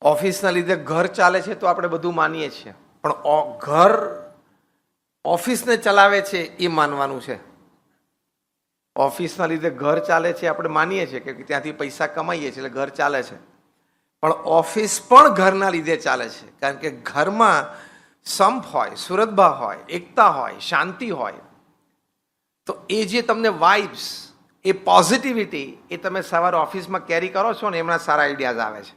ઓફિસના લીધે ઘર ચાલે છે તો આપણે બધું માનીએ છીએ, પણ ઘર ઓફિસને ચલાવે છે એ માનવાનું છે. ઓફિસના લીધે ઘર ચાલે છે આપણે માનીએ છીએ કે ત્યાંથી પૈસા કમાઈએ છીએ એટલે ઘર ચાલે છે, પણ ઓફિસ પણ ઘરના લીધે ચાલે છે. કારણ કે ઘરમાં સંપ હોય, સુરતભા હોય, એકતા હોય, શાંતિ હોય, તો એ જે તમને વાઇબ્સ, એ પોઝિટિવિટી એ તમે સવારે ઓફિસમાં કેરી કરો છો ને, એમના સારા આઈડિયાઝ આવે છે.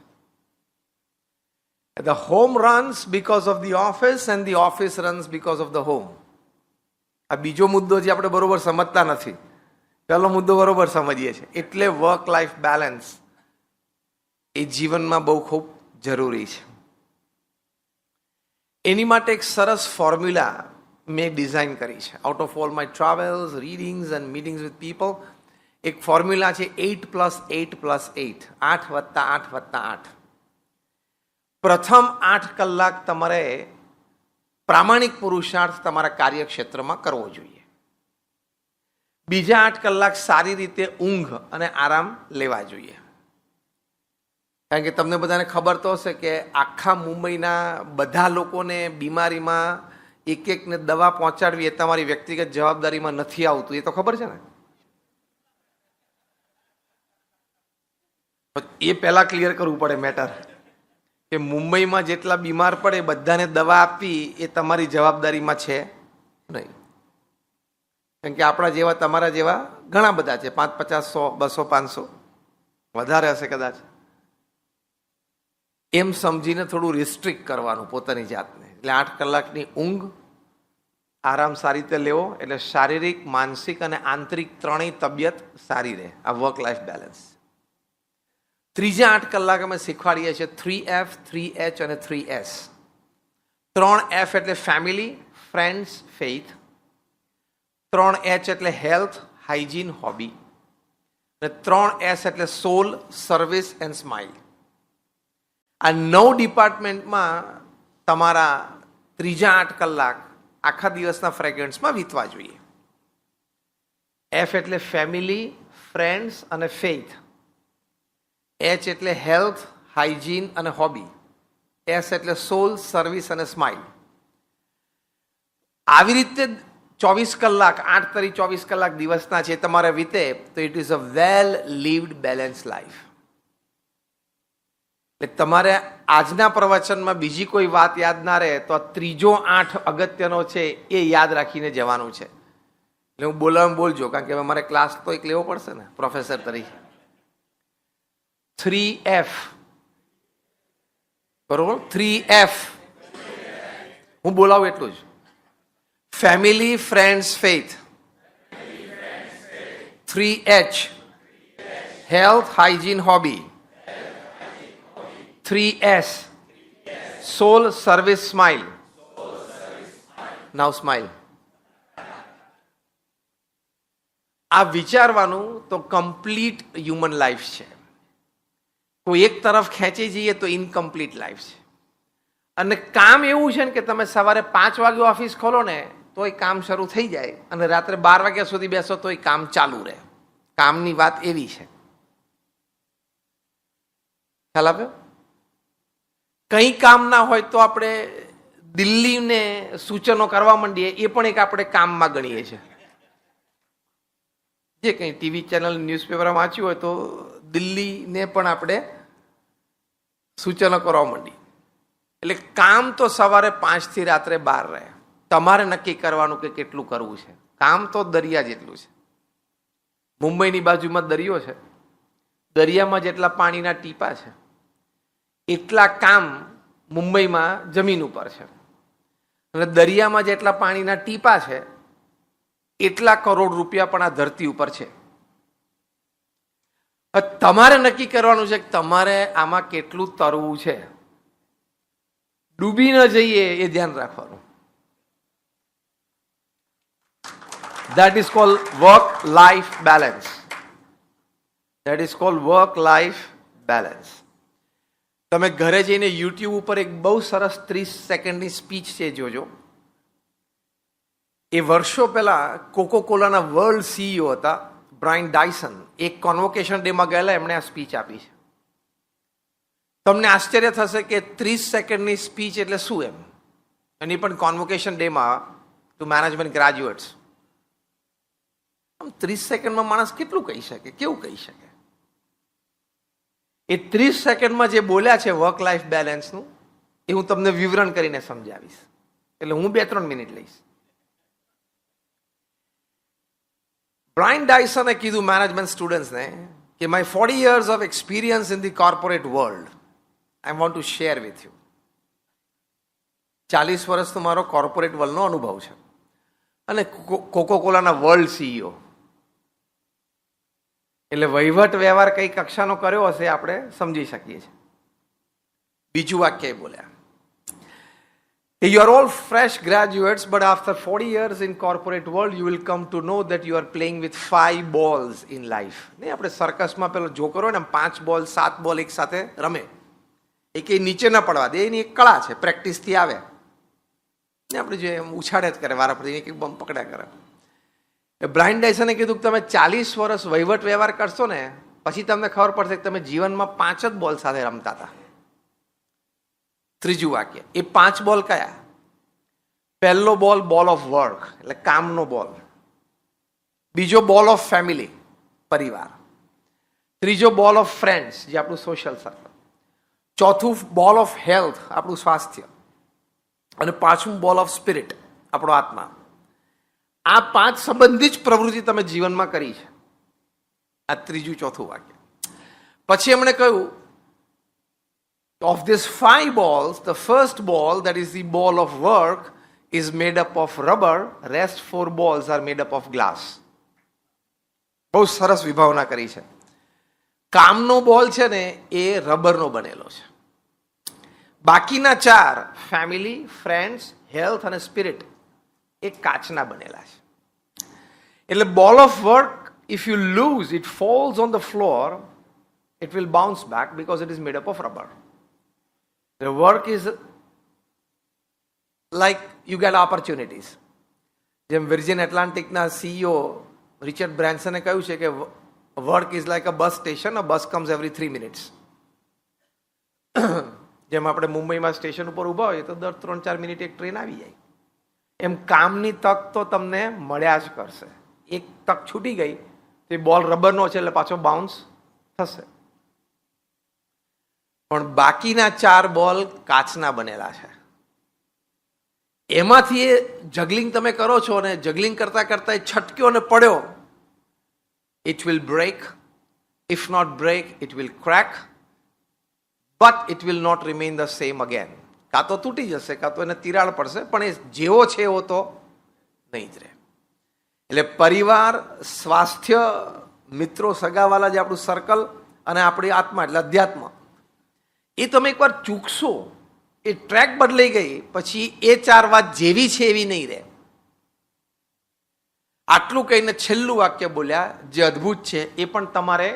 The home runs because of the office and the office runs because of the home. આ બીજો મુદ્દો જે આપણે બરોબર સમજતા નથી, પહેલો મુદ્દો બરોબર સમજીએ છીએ. એટલે વર્ક લાઈફ બેલેન્સ એ જીવનમાં બહુ ખૂબ જરૂરી છે. એની માટે એક સરસ ફોર્મ્યુલા મેં ડિઝાઇન કરી છે. Out of all my travels, readings and meetings with people, એક ફોર્મ્યુલા છે 8+8+8, 8+8+8. પ્રથમ 8 કલાક તમારે પ્રામાણિક પુરુષાર્થ તમારા કાર્યક્ષેત્રમાં કરવો જોઈએ. બીજા 8 કલાક સારી રીતે ઊંઘ અને આરામ લેવા જોઈએ. કારણ કે તમને બધાને ખબર તો હશે કે આખા મુંબઈના બધા લોકોને બીમારીમાં એકને દવા પહોંચાડવી એ તમારી વ્યક્તિગત જવાબદારીમાં નથી આવતું, એ તો ખબર છે ને. એ પહેલા ક્લિયર કરવું પડે મેટર, કે મુંબઈમાં જેટલા બીમાર પડે બધાને દવા આપવી એ તમારી જવાબદારીમાં છે નહીં. કારણ કે આપણા જેવા તમારા જેવા ઘણા બધા છે, 5, 50, 100, 200, 500 વધારે હશે કદાચ. એમ સમજીને થોડું રિસ્ટ્રિક્ટ કરવાનું પોતાની જાતને. એટલે 8 કલાકની ઊંઘ, આરામ સારી રીતે લેવો, એટલે શારીરિક, માનસિક અને આંતરિક ત્રણેય તબિયત સારી રહે. આ વર્ક લાઈફ બેલેન્સ. ત્રીજા 8 કલાક અમે શીખવાડીએ છીએ 3F, 3H અને 3S. 3F એટલે ફેમિલી, ફ્રેન્ડ્સ, ફેઇથ. 3H એટલે હેલ્થ, હાઇજીન, હોબી. અને 3S એટલે સોલ, સર્વિસ એન્ડ સ્માઇલ. આ 9 ડિપાર્ટમેન્ટમાં તમારા ત્રીજા 8 કલાક આખા દિવસના ફ્રેગ્રન્સમાં વીતવા જોઈએ. F એટલે ફેમિલી, ફ્રેન્ડ્સ અને ફેઇથ. H એટલે હેલ્થ, હાઇજીન અને હોબી. S એટલે સોલ, સર્વિસ અને સ્માઇલ. આવી રીતે 24 કલાક, 8 તરી 24 કલાક દિવસના છે તમારે વીતે તો it is a well lived balance life. એટલે તમારે આજના પ્રવચનમાં બીજી કોઈ વાત યાદ ના રહે તો આ ત્રીજો 8 અગત્યનો છે એ યાદ રાખીને જવાનું છે. એટલે હું બોલવામાં બોલજો, કારણ કે અમારે ક્લાસ તો એક લેવો પડશે ને પ્રોફેસર તરીકે. 3F, બરોબર? 3F હું બોલાવું એટલું જ. Family, friends, faith. 3H health, hygiene, hobby. 3S સોલ, સર્વિસ, સ્માઇલ. નાઉ સ્માઇલ. આ વિચારવાનું તો કમ્પ્લીટ હ્યુમન લાઈફ છે. કોઈ એક તરફ ખેંચી જઈએ તો ઇનકમ્પ્લીટ લાઈફ છે. અને કામ એવું છે ને કે તમે સવારે 5 વાગે ઓફિસ ખોલો ને તોય કામ શરૂ થઈ જાય અને રાત્રે 12 વાગ્યા સુધી બેસો તોય કામ ચાલુ રહે. કામની વાત એવી છે. ખ્યાલ આપ્યો? કંઈ કામ ના હોય તો આપણે દિલ્હીને સૂચનો કરવા માંડીએ, એ પણ એક આપણે કામમાં ગણીએ છીએ. જે કંઈ ટીવી ચેનલ, ન્યૂઝપેપરમાં વાંચ્યું હોય તો દિલ્હીને પણ આપણે સૂચનો કરવા માંડીએ. એટલે કામ તો સવારે 5 થી રાત્રે 12 રહે. તમારે નક્કી કરવાનું કે કેટલું કરવું છે. કામ તો દરિયા જેટલું છે. મુંબઈની બાજુમાં દરિયો છે. દરિયામાં જેટલા પાણીના ટીપા છે એટલા કામ મુંબઈમાં જમીન ઉપર છે. અને દરિયામાં જેટલા પાણીના ટીપા છે એટલા કરોડ રૂપિયા પણ આ ધરતી ઉપર છે. તમારે નક્કી કરવાનું છે કે તમારે આમાં કેટલું તરવું છે. ડૂબી ન જઈએ એ ધ્યાન રાખવાનું. That is called work-life balance. That is called work-life balance. તમે ઘરે જઈને યુટ્યુબ ઉપર એક બહુ સરસ 30 સેકન્ડની સ્પીચ છે, જોજો. એ વર્ષો પહેલા કોકોકોલાના વર્લ્ડ CEO હતા બ્રાયન ડાયસન. એક કોન્વોકેશન ડેમાં ગયેલા, એમણે આ સ્પીચ આપી છે. તમને આશ્ચર્ય થશે કે 30 સેકન્ડની સ્પીચ એટલે શું એમ, એની પણ કોન્વોકેશન ડેમાં ટુ મેનેજમેન્ટ ગ્રેજ્યુએટ્સ. આમ 30 સેકન્ડમાં માણસ કેટલું કહી શકે, કેવું કહી શકે? એ 30 સેકન્ડમાં જે બોલ્યા છે વર્ક લાઈફ બેલેન્સનું, એ હું તમને વિવરણ કરીને સમજાવીશ. એટલે હું 2-3 મિનિટ લઈશ. બ્રાયન ડાયસને કીધું મેનેજમેન્ટ સ્ટુડન્ટ્સને કે my 40 years of experience in the corporate world I want to share with you. 40 વર્ષનો મારો કોર્પોરેટ વર્લ્ડનો અનુભવ છે અને કોકોકોલાના વર્લ્ડ સીઈઓ, એટલે વહીવટ વ્યવહાર કઈ કક્ષાનો કર્યો હશે આપણે સમજી શકીએ છીએ. બીજું વાક્ય બોલ્યા, you are all fresh graduates, but after 40 years in corporate world you will come to know that you are playing with 5 balls in life. નહીં, આપણે સર્કસમાં પેલો જોકર હોય ને 5 બોલ 7 બોલ એક સાથે રમે, એ કે નીચે ન પડવા દે, એની એક કળા છે, પ્રેક્ટિસથી આવે ને. આપણે જે ઉછાળે જ કરે વારા ફરતી, એક બમ પકડ્યા કરે. બ્રાયન ડાયસને કીધું કે તમે 40 વર્ષ વહીવટ વ્યવહાર કરશો ને પછી તમને ખબર પડશે કે તમે જીવનમાં 5 જ બોલ સાથે રમતા હતા. ત્રીજું વાક્ય, એ 5 બોલ કયા? પહેલો બોલ બોલ ઓફ વર્ક, એટલે કામનો બોલ. બીજો બોલ ઓફ ફેમિલી, પરિવાર. ત્રીજો બોલ ઓફ ફ્રેન્ડ્સ, જે આપણું સોશિયલ સર્કલ. ચોથું બોલ ઓફ હેલ્થ, આપણું સ્વાસ્થ્ય. અને પાંચમું બોલ ઓફ સ્પિરિટ, આપણો આત્મા. આ 5 સંબંધિત જ પ્રવૃત્તિ તમે જીવનમાં કરી છે. આ ત્રીજું ચોથું વાક્ય. પછી એમણે કહ્યું, of these 5 balls, the first ball, that is the ball of work, is made up of rubber. Rest 4 balls are made up of glass. બહુ સરસ વિભાવના કરી છે. કામનો બોલ છે ને એ રબરનો બનેલો છે. બાકીના 4 ફેમિલી, ફ્રેન્ડ્સ, હેલ્થ અને સ્પિરિટ એ કાચના બનેલા છે. એટલે બોલ of work, if you lose, it falls on the floor, it will bounce back because it is made up of rubber. The work is like you get opportunities. જેમ વિર્જિન એટલાન્ટિકના CEO Richard બ્રાન્સને કહ્યું છે કે work is like a bus station, a bus comes every 3 minutes. જેમ આપણે મુંબઈમાં station ઉપર ઊભા હોઈએ તો દર 3-4 મિનિટ એક ટ્રેન આવી જાય, એમ કામની તક તો તમને મળ્યા જ કરશે. એક તક છૂટી ગઈ તો એ બોલ રબરનો છે એટલે પાછો બાઉન્સ થશે. પણ બાકીના 4 બોલ કાચના બનેલા છે. એમાંથી એ જગલિંગ તમે કરો છો ને જગલિંગ કરતા કરતા એ છટક્યો ને પડ્યો, it will break. If not break, it will crack, but it will not remain the same again. કાં તો તૂટી જશે, કાં તો એને તિરાડ પડશે, પણ એ જેવો છે એવો તો નહીં જ રહે. એટલે પરિવાર, સ્વાસ્થ્ય, મિત્રો, સગાવાલા, જે આપણું સર્કલ, અને આપણી આત્મા એટલે અધ્યાત્મ, એ તમે એકવાર ચૂકશો, એ ટ્રેક બદલાઈ ગઈ પછી એ 4 વાત જેવી છે એવી નહીં રહે. આટલું કહીને છેલ્લું વાક્ય બોલ્યા જે અદ્ભુત છે, એ પણ તમારે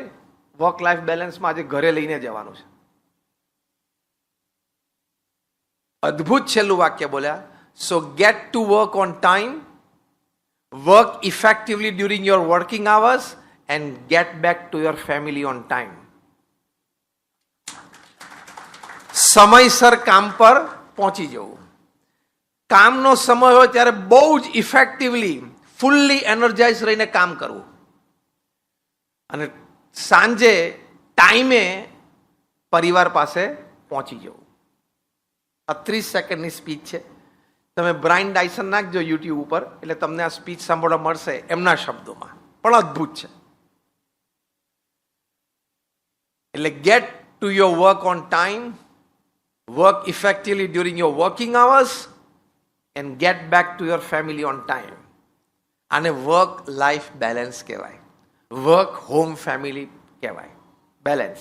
વર્ક લાઈફ બેલેન્સમાં આજે ઘરે લઈને જવાનું છે. અદ્ભુત છેલ્લું વાક્ય બોલ્યા, so get to work on time, work effectively during your working hours and get back to your family on time. સમયસર કામ પર પહોંચી જવું. કામનો સમય હોય ત્યારે બહુ જ ઇફેક્ટિવલી, ફૂલ્લી એનર્જાઇઝ રહીને કામ કરવું, અને સાંજે ટાઈમે પરિવાર પાસે પહોંચી જવું. આ 30 સેકન્ડની સ્પીચ છે. તમે બ્રાયન ડાયસન નાખજો યુટ્યુબ ઉપર, એટલે તમને આ સ્પીચ સાંભળવા મળશે એમના શબ્દોમાં, પણ અદ્ભુત છે. એટલે get to your work on time, work effectively during your working hours and get back to your family on time. આને વર્ક લાઈફ બેલેન્સ કહેવાય. વર્ક હોમ ફેમિલી કહેવાય બેલેન્સ.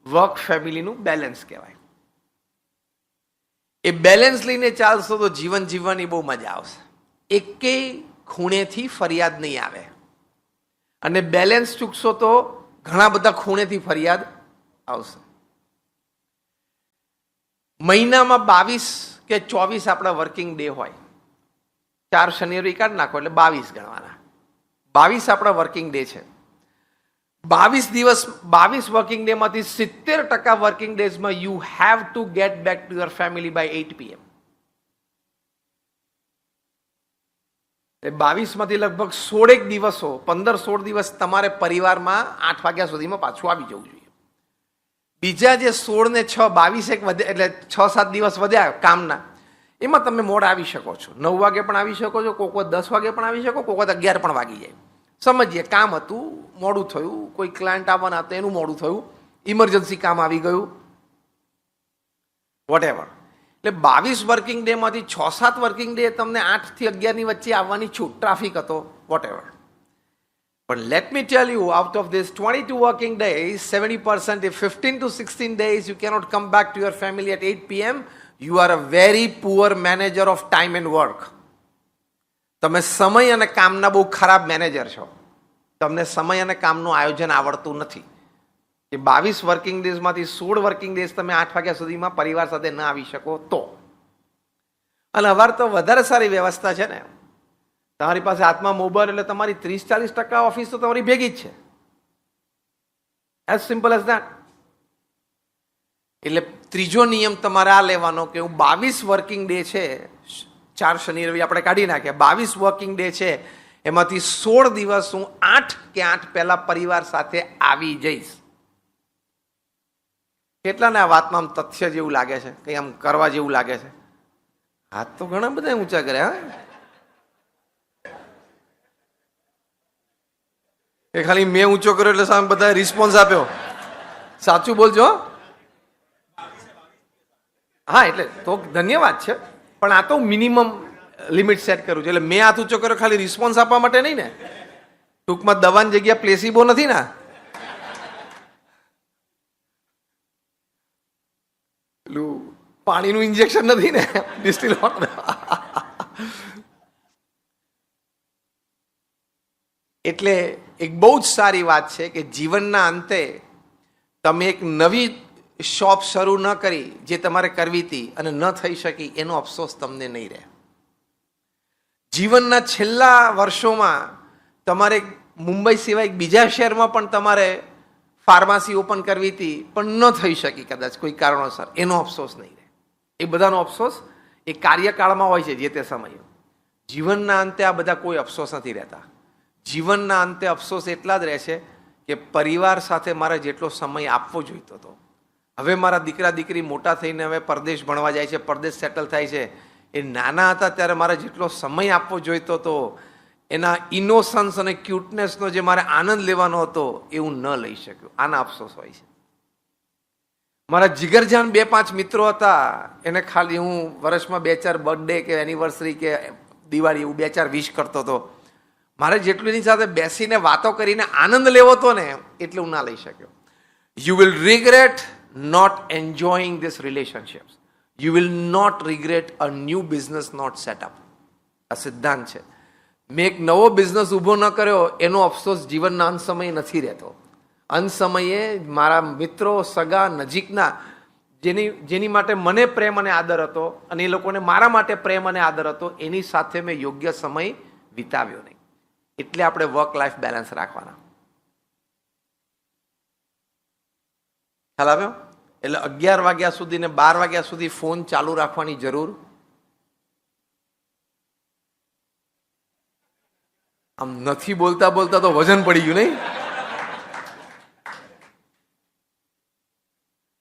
વર્ક ફેમિલીનું બેલેન્સ કહેવાય. એ બેલેન્સ લઈને ચાલશો તો જીવન જીવવાની બહુ મજા આવશે. એકેય ખૂણેથી ફરિયાદ નહીં આવે, અને બેલેન્સ ચૂકશો તો ઘણા બધા ખૂણેથી ફરિયાદ આવશે. મહિનામાં 22 કે 24 આપણા વર્કિંગ ડે હોય. 4 શનિ રવિ કાઢી નાખો એટલે 22 ગણવાના. 22 આપણા વર્કિંગ ડે છે. 22 વર્કિંગ ડે માંથી 70% વર્કિંગ ડેઝમાં you have to get back to your family by 8 PM. 22 માંથી લગભગ 16 દિવસો 15-16 દિવસ તમારે પરિવારમાં 8 વાગ્યા સુધીમાં પાછું આવી જવું જોઈએ. બીજા જે 16 ને 6 22 વધે એટલે 6-7 દિવસ વધ્યા કામના, એમાં તમે મોડા આવી શકો છો. 9 વાગે પણ આવી શકો છો, કોક 10 વાગે પણ આવી શકો, કોક 11 પણ વાગી જાય. સમજીએ કામ હતું, મોડું થયું, કોઈ ક્લાયન્ટ આવવાના હતા એનું મોડું થયું, ઇમરજન્સી કામ આવી ગયું, વોટેવર. એટલે 22 વર્કિંગ ડે માંથી 6-7 વર્કિંગ ડે તમને 8 થી 11 ની વચ્ચે આવવાની છૂટ, ટ્રાફિક હતો, whatever. But let me tell you, out of this 22 working days, 70%, if 15 to 16 days you cannot come back to your family at 8 PM, you are a very poor manager of time and work. તમે સમય અને કામના બહુ ખરાબ manager છો. તમને સમય અને કામનું આયોજન આવડતું નથી. એ 22 વર્કિંગ ડેઝમાંથી 16 વર્કિંગ ડેઝ તમે 8 વાગ્યા સુધીમાં પરિવાર સાથે ન આવી શકો તો. અને હવે તો વધારે સારી વ્યવસ્થા છે ને, તમારી પાસે હાથમાં મોબાઈલ એટલે તમારી 30-40% ઓફિસ તો તમારી ભેગી જ છે. As simple as that. એટલે ત્રીજો નિયમ તમારે આ લેવાનો કે હું 22 વર્કિંગ ડે છે, 4 શનિ રવિ આપણે કાઢી નાખ્યા, 22 વર્કિંગ ડે છે, એમાંથી 16 દિવસ હું 8 કે 8 પહેલા પરિવાર સાથે આવી જઈશ. કેટલાને આ વાતમાં આમ તથ્ય જેવું લાગે છે, કંઈ આમ કરવા જેવું લાગે છે? હાથ તો ઘણા બધા ઊંચા કર્યા. એ ખાલી મેં ઊંચો કર્યો એટલે સામે બધા રિસ્પોન્સ આપ્યો. સાચું બોલજો. હા, એટલે તો ધન્યવાદ છે, પણ આ તો મિનિમમ લિમિટ સેટ કરું છું. એટલે મેં હાથ ઊંચો કર્યો ખાલી રિસ્પોન્સ આપવા માટે નહીં ને. ટૂંકમાં દવાની જગ્યા પ્લેસિબો નથી ને, પેલું પાણીનું ઇન્જેક્શન નથી ને, ડિસ્ટિલ વોટર. એટલે એક બહુ જ સારી વાત છે કે જીવનના અંતે તમે એક નવી શોપ શરૂ ન કરી જે તમારે કરવી હતી અને ન થઈ શકી, એનો અફસોસ તમને નહીં રહે. જીવનના છેલ્લા વર્ષોમાં તમારે મુંબઈ સિવાય બીજા શહેરમાં પણ તમારે ફાર્મસી ઓપન કરવી હતી પણ ન થઈ શકી કદાચ કોઈ કારણોસર, એનો અફસોસ નહીં રહે. એ બધાનો અફસોસ એ કાર્યકાળમાં હોય છે જે તે સમયે. જીવનના અંતે આ બધા કોઈ અફસોસ નથી રહેતા. જીવનના અંતે અફસોસ એટલા જ રહેશે કે પરિવાર સાથે મારે જેટલો સમય આપવો જોઈતો હતો, હવે મારા દીકરા દીકરી મોટા થઈને હવે પરદેશ ભણવા જાય છે, પરદેશ સેટલ થાય છે, એ નાના હતા ત્યારે મારે જેટલો સમય આપવો જોઈતો હતો, એના ઇનોસન્સ અને ક્યુટનેસનો જે મારે આનંદ લેવાનો હતો એ હું ન લઈ શક્યો. આના અફસોસ હોય છે. મારા જીગરજાન 2-5 મિત્રો હતા, એને ખાલી હું વર્ષમાં 2-4 બર્થડે કે એનિવર્સરી કે દિવાળી એવું 2-4 વિશ કરતો હતો. મારે જેટલું એની સાથે બેસીને વાતો કરીને આનંદ લેવો હતો ને, એટલે હું ના લઈ શક્યો. You will regret not enjoying this relationships. You will not regret a new business not set up. આ સિદ્ધાંત છે. મેં એક નવો બિઝનેસ ઊભો ન કર્યો એનો અફસોસ જીવનના અંત સમયે નથી રહેતો. અંત સમયે મારા મિત્રો, સગા, નજીકના જેની માટે મને પ્રેમ અને આદર હતો અને એ લોકોને મારા માટે પ્રેમ અને આદર હતો, એની સાથે મેં યોગ્ય સમય વિતાવ્યો નહીં. એટલે આપણે વર્ક લાઈફ બેલેન્સ રાખવાના. ખ્યાલ આવ્યો? એટલે 11 વાગ્યા સુધી ને 12 વાગ્યા સુધી ફોન ચાલુ રાખવાની જરૂર. આમ નથી બોલતા બોલતા તો વજન પડી ગયું નહીં?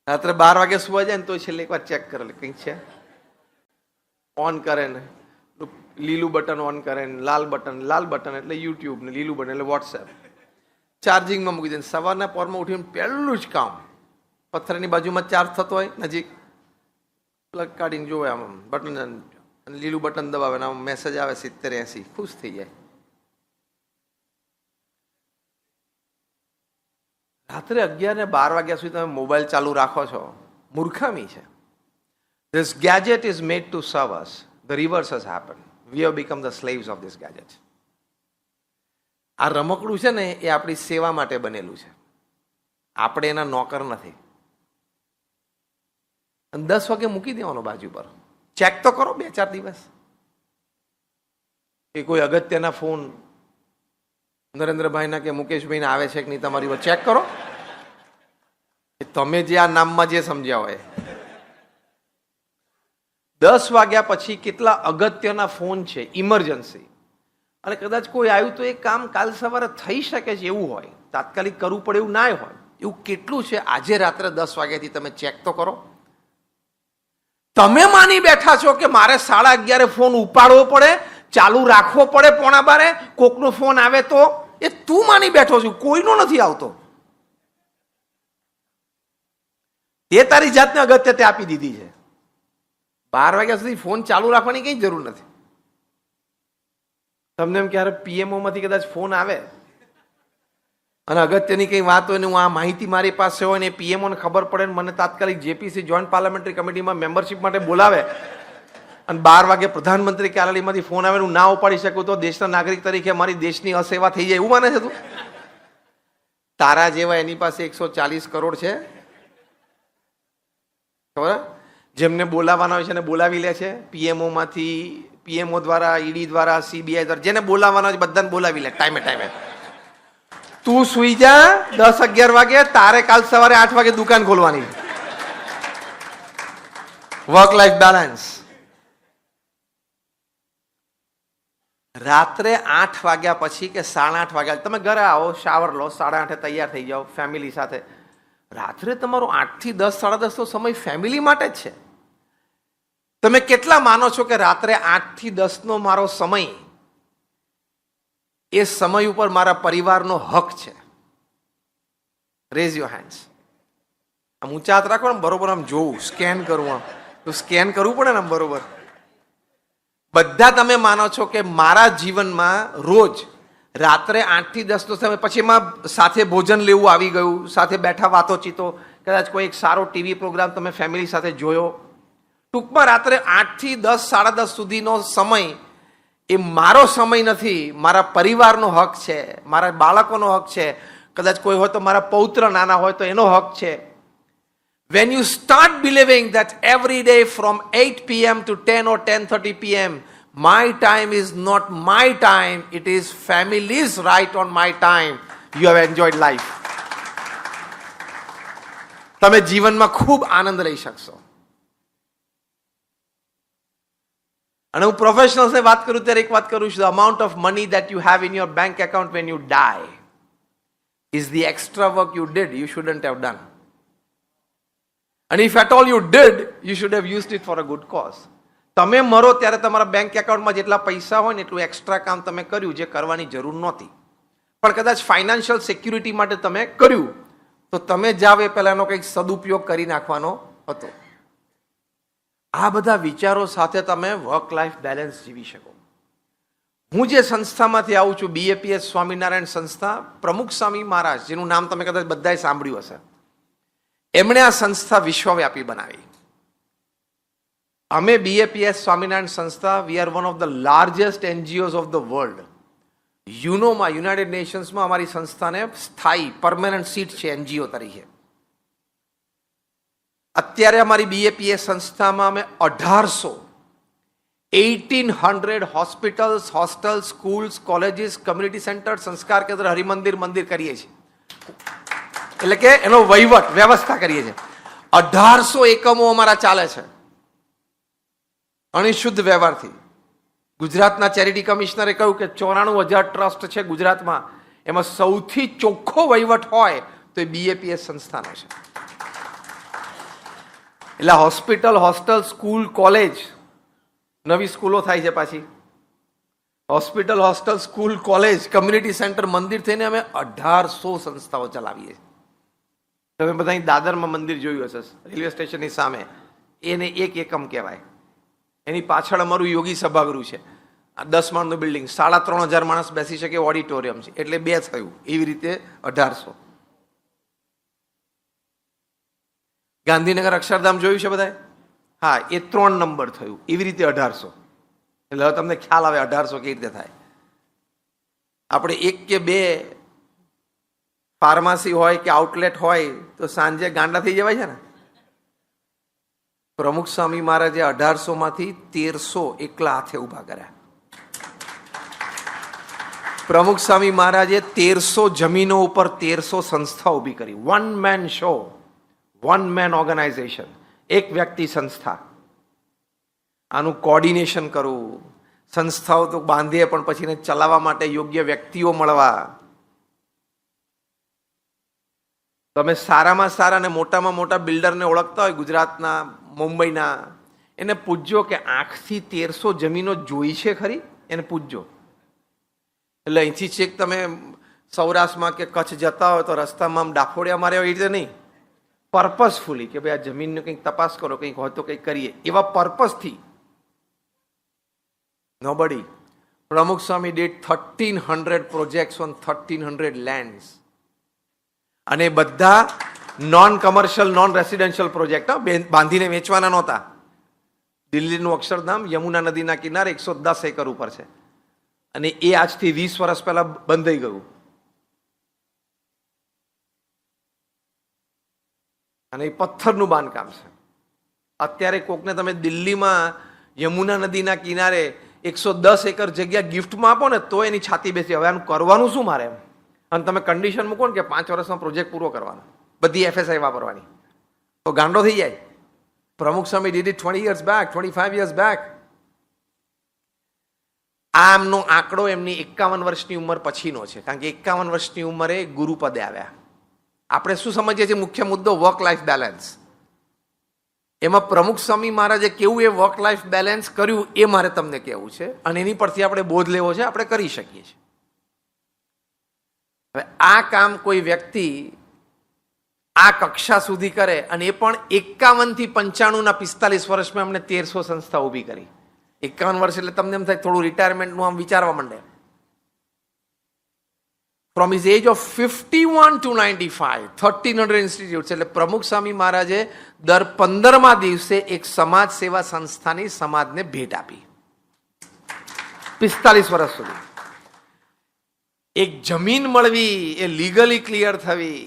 રાત્રે 12 વાગે સુવા જાય ને તો છેલ્લે એકવાર ચેક કરે કંઈક છે, ઓન કરે ને લીલું બટન ઓન કરે ને લાલ બટન એટલે યુટ્યુબ ને લીલું બટન એટલે વોટ્સએપ, ચાર્જિંગમાં મૂકી દે. સવારના પોરમાં ઉઠીને પહેલું જ કામ, પથ્થરની બાજુમાં ચાર્જ થતો હોય નજીક, પ્લગ કાઢીને જોવે આમ બટન, લીલું બટન દબાવે ને આમ મેસેજ આવે 70-80, ખુશ થઈ જાય. રાત્રે 11 ને 12 વાગ્યા સુધી તમે મોબાઈલ ચાલુ રાખો છો, મૂર્ખામી છે. This gadget is made to serve us. The reverse has happened. We have become the slaves of this gadget. આ રમકડું છે ને એ આપણી સેવા માટે બનેલું છે, આપણે એના નોકર નથી. 10 વાગે મૂકી દેવાનો બાજુ પર, ચેક તો કરો 2-4 દિવસ. એ કોઈ અગત્યના ફોન નરેન્દ્રભાઈના કે મુકેશભાઈને આવે છે કે નહીં તમારી વાત ચેક કરો. તમે જે આ નામમાં જે સમજ્યા હોય. 10 વાગ્યા પછી કેટલા અગત્યના ફોન છે ઇમરજન્સી, અને કદાચ કોઈ આવ્યું તો એ કામ કાલ સવારે થઈ શકે છે એવું હોય, તાત્કાલિક કરવું પડે એવું ના હોય, એવું કેટલું છે આજે રાત્રે 10 વાગ્યાથી તમે ચેક તો કરો. તમે માની બેઠા છો કે મારે 11:30 ફોન ઉપાડવો પડે, ચાલુ રાખવો પડે, 11:15 કોકનો ફોન આવે તો એ તું માની બેઠો છું, કોઈનો નથી આવતો. તે તારી જાતને અગત્યતા આપી દીધી છે. 12 વાગ્યા સુધી ફોન ચાલુ રાખવાની કઈ જરૂર નથી. તમને એમ ક્યારે પીએમઓ માંથી કદાચ ફોન આવે અને અગત્યની કઈ વાત હોય ને હું આ માહિતી મારી પાસે હોય ને પીએમઓ ને ખબર પડે ને મને તાત્કાલિક જેપીસી જોઈન્ટ પાર્લામેન્ટરી કમિટીમાં મેમ્બરશિપ માટે બોલાવે અને 12 વાગે પ્રધાનમંત્રી કાર્યાલયમાંથી ફોન આવે હું ના ઉપાડી શકું તો દેશના નાગરિક તરીકે મારી દેશની અસેવા થઈ જાય એવું માને છે તું? તારા જેવા એની પાસે 140 કરોડ છે, ખબર? જેમને બોલાવાના હોય છે એને બોલાવી લે છે. પીએમઓ માંથી, પીએમઓ દ્વારા, ઈડી દ્વારા, સીબીઆઈ દ્વારા, જેને બોલાવાના હોય બધાને બોલાવી લે ટાઈમે ટાઈમે. તું સુઈ જા 10-11 વાગે, તારે કાલ સવારે 8 વાગે દુકાન ખોલવાની. Work life balance. રાત્રે 8 વાગ્યા પછી કે 8:30 વાગ્યા તમે ઘરે આવો, શાવર લો, 8:30 તૈયાર થઈ જાઓ ફેમિલી સાથે. રાત્રે તમારો 8 થી 10, 10:30 તો સમય ફેમિલી માટે જ છે. તમે કેટલા માનો છો કે રાત્રે 8 થી 10 નો મારો સમય, એ સમય ઉપર મારા પરિવારનો હક છે? Rays your hands. આમ ઊંચા હાથ રાખો ને, બરોબર આમ જોવું, સ્કેન કરવું, આમ તો સ્કેન કરવું પડે ને આમ બરોબર. બધા તમે માનો છો કે મારા જીવનમાં રોજ રાત્રે 8 થી 10 નો સમય, પછી એમાં સાથે ભોજન લેવું આવી ગયું, સાથે બેઠા વાતો ચીતો, કદાચ કોઈ એક સારો ટીવી પ્રોગ્રામ તમે ફેમિલી સાથે જોયો. ટૂંકમાં રાત્રે 8 થી 10, 10:30 સુધીનો સમય એ મારો સમય નથી, મારા પરિવારનો હક છે, મારા બાળકોનો હક છે, કદાચ કોઈ હોય તો મારા પૌત્ર નાના હોય તો એનો હક છે. When you start believing that every day from 8 p.m. to 10 or 10:30 p.m. my time is not my time, it is family's right on my time, you have enjoyed life. તમે જીવનમાં ખૂબ આનંદ લઈ શકશો. અને હું પ્રોફેશનલ્સને વાત કરું ત્યારે એક વાત કરું છું, the amount of money that you have in your bank account when you die is the extra work you did, you shouldn't have done. And if at all you did, you should have used it for a good cause. તમે મરો ત્યારે તમારા bank એકાઉન્ટમાં જેટલા પૈસા હોય ને એટલું એક્સ્ટ્રા કામ તમે કર્યું જે કરવાની જરૂર નહોતી, પણ કદાચ ફાઇનાન્શિયલ સિક્યુરિટી માટે તમે કર્યું, તો તમે જાવ એ પહેલા એનો કંઈક સદુપયોગ કરી નાખવાનો હતો. આ બધા વિચારો સાથે તમે વર્ક લાઈફ બેલેન્સ જીવી શકો. હું જે સંસ્થામાંથી આવું છું, બીએપીએસ સ્વામિનારાયણ સંસ્થા, પ્રમુખ સ્વામી મહારાજ, જેનું નામ તમે કદાચ બધાએ સાંભળ્યું હશે, એમણે આ સંસ્થા વિશ્વવ્યાપી બનાવી. અમે બીએપીએસ સ્વામિનારાયણ સંસ્થા, we are one of the largest NGOs of the world. યુનોમાં, યુનાઇટેડ નેશન્સમાં અમારી સંસ્થાને સ્થાયી પરમેનન્ટ સીટ છે એનજીઓ તરીકે. અત્યારે અમારી બીએપીએસ સંસ્થામાં અમે 1800 hospitals, hostel, schools, colleges, community centre, સંસ્કાર કેન્દ્ર, હરિમંદિર, મંદિર કરીએ છીએ. એટલે કે એનો વહીવટ, વ્યવસ્થા કરીએ છીએ. 1800 એકમો અમારા ચાલે છે અણિશુદ્ધ વ્યવહારથી. ગુજરાતના ચેરિટી કમિશનરે કહ્યું કે 94,000 ટ્રસ્ટ છે ગુજરાતમાં, એમાં સૌથી ચોખ્ખો વહીવટ હોય તો એ બીએપીએસ સંસ્થાનો છે. એટલે હોસ્પિટલ, હોસ્ટેલ, સ્કૂલ, કોલેજ, નવી સ્કૂલો થાય છે પાછી, hospital, hostel, school, college, community centre, મંદિર થઈને અમે 1800 સંસ્થાઓ ચલાવીએ છીએ. તમે બધા દાદરમાં મંદિર જોયું હશે, રેલવે સ્ટેશનની સામે, એને એક એકમ કહેવાય. એની પાછળ અમારું યોગી સભાગૃહ છે, આ 10 માળનું બિલ્ડિંગ, 3,500 માણસ બેસી શકે ઓડિટોરિયમ છે, એટલે 2 થયું. એવી રીતે 1800. ગાંધીનગર અક્ષરધામ જોયું છે બધાએ? હા, એ 3 નંબર થયું. એવી રીતે 1800. એટલે હવે તમને ખ્યાલ આવે 1800 કેવી રીતે થાય. આપણે 1 કે 2 ફાર્મસી હોય કે આઉટલેટ હોય તો સાંજે ગાંડા થઈ જવાય છે ને. પ્રમુખ સ્વામી મહારાજે 1800 માંથી 1300 એકલા હાથે ઉભા કર્યા. પ્રમુખ સ્વામી મહારાજે 1300 જમીનો ઉપર 1300 સંસ્થા ઊભી કરી. One man show, one man organisation, એક વ્યક્તિ સંસ્થા. આનું કોર્ડિનેશન કરવું, સંસ્થાઓ તો બાંધીએ પણ પછી એને ચલાવવા માટે યોગ્ય વ્યક્તિઓ મળવા. તમે સારામાં સારા અને મોટામાં મોટા બિલ્ડરને ઓળખતા હોય ગુજરાતના, મુંબઈના, એને પૂછજો કે આંખથી 1300 જમીનો જોઈ છે ખરી, એને પૂછજો. એટલે અહીંથી છેક તમે સૌરાષ્ટ્રમાં કે કચ્છ જતા હોય તો રસ્તામાં આમ ડાફોડિયા મારે એ રીતે નહીં, પર્પઝફુલી કે ભાઈ આ જમીનને કંઈક તપાસ કરો, કંઈક હોય તો કંઈક કરીએ, એવા પર્પઝથી. નોબડી. પ્રમુખ સ્વામી did 1300 projects on 1300 lands. અને બધા non commercial, non residential project, બાંધીને વેચવાના નહોતા. દિલ્હીનું અક્ષરધામ યમુના નદીના કિનારે 110 એકર ઉપર છે અને એ આજથી 20 વર્ષ પહેલા બંધાઈ ગયું. અને એ પથ્થરનું બાંધકામ છે. અત્યારે કોકને તમે દિલ્હીમાં યમુના નદીના કિનારે 110 એકર જગ્યા ગિફ્ટમાં આપો ને તો એની છાતી બેસી, હવે આનું કરવાનું શું મારે એમ. અને તમે કન્ડિશન મૂકો ને કે 5 વર્ષનો પ્રોજેક્ટ પૂરો કરવાનો, બધી FSI વાપરવાની, તો ગાંડો થઈ જાય. પ્રમુખ સ્વામી did it 20 years back, 25 years back. આમનો આંકડો એમની 51 વર્ષની ઉંમર પછીનો છે, કારણ કે 51 વર્ષની ઉંમરે ગુરુપદે આવ્યા. આપણે શું સમજીએ છીએ મુખ્ય મુદ્દો? Work life balance. એમાં પ્રમુખ સ્વામી મહારાજે કેવું એ વર્ક લાઈફ બેલેન્સ કર્યું એ મારે તમને કહેવું છે, અને એની પરથી આપણે બોધ લેવો છે, આપણે કરી શકીએ છીએ. હવે આ કામ કોઈ વ્યક્તિ આ કક્ષા સુધી કરે, અને એ પણ 51 થી 95 ના 45 વર્ષમાં અમને 1300 સંસ્થા ઊભી કરી. 51 વર્ષ એટલે તમને એમ થાય થોડું રિટાયરમેન્ટનું આમ વિચારવા માંડે. From his age of 51 to 95, 1300 institutes. એટલે પ્રમુખ સ્વામી મહારાજે દર 15મા દિવસે એક સમાજ સેવા સંસ્થાની સમાજને ભેટ આપી. 45 વર્ષ સુધી. એક જમીન મળવી, એ લીગલી ક્લિયર થવી,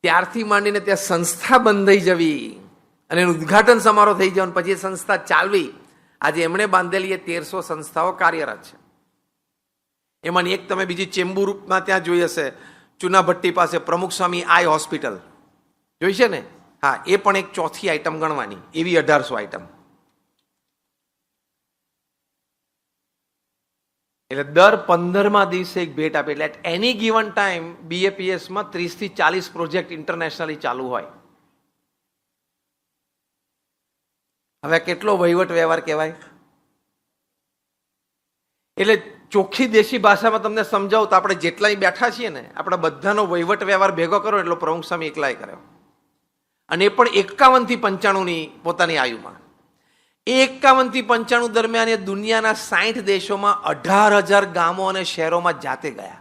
ત્યારથી માંડીને ત્યાં સંસ્થા બંધાઈ જવી અને એનું ઉદ્ઘાટન સમારોહ થઈ જવાનું, પછી એ સંસ્થા ચાલવી. આજે એમણે બાંધેલી એ 1300 સંસ્થાઓ કાર્યરત છે. એમાંની એક તમે બીજી ચેમ્બુરમાં ત્યાં જોઈ હશે, ચુનાભટ્ટી પાસે પ્રમુખ સ્વામી આઈ હોસ્પિટલ જોઈ છે ને? હા, એ પણ એક ચોથી આઈટમ ગણવાની, એવી 1800 આઈટમ. એટલે દર 15મા દિવસે એક ભેટ આપે. એટલે એટ એની ગિવન ટાઈમ BAPSમાં 30 થી 40 પ્રોજેક્ટ ઇન્ટરનેશનલી ચાલુ હોય. હવે કેટલો વહીવટ વ્યવહાર કહેવાય. એટલે ચોખ્ખી દેશી ભાષામાં તમને સમજાવું તો આપણે જેટલાય બેઠા છીએ ને, આપણે બધાનો વહીવટ વ્યવહાર ભેગો કરો એટલો પ્રમુખ સ્વામી એકલાય કર્યો. અને એ પણ 51 થી 95ની પોતાની આયુમાં. એ 51 થી 95 દરમિયાન એ દુનિયાના 60 દેશોમાં 18,000 ગામો અને શહેરોમાં જાતે ગયા.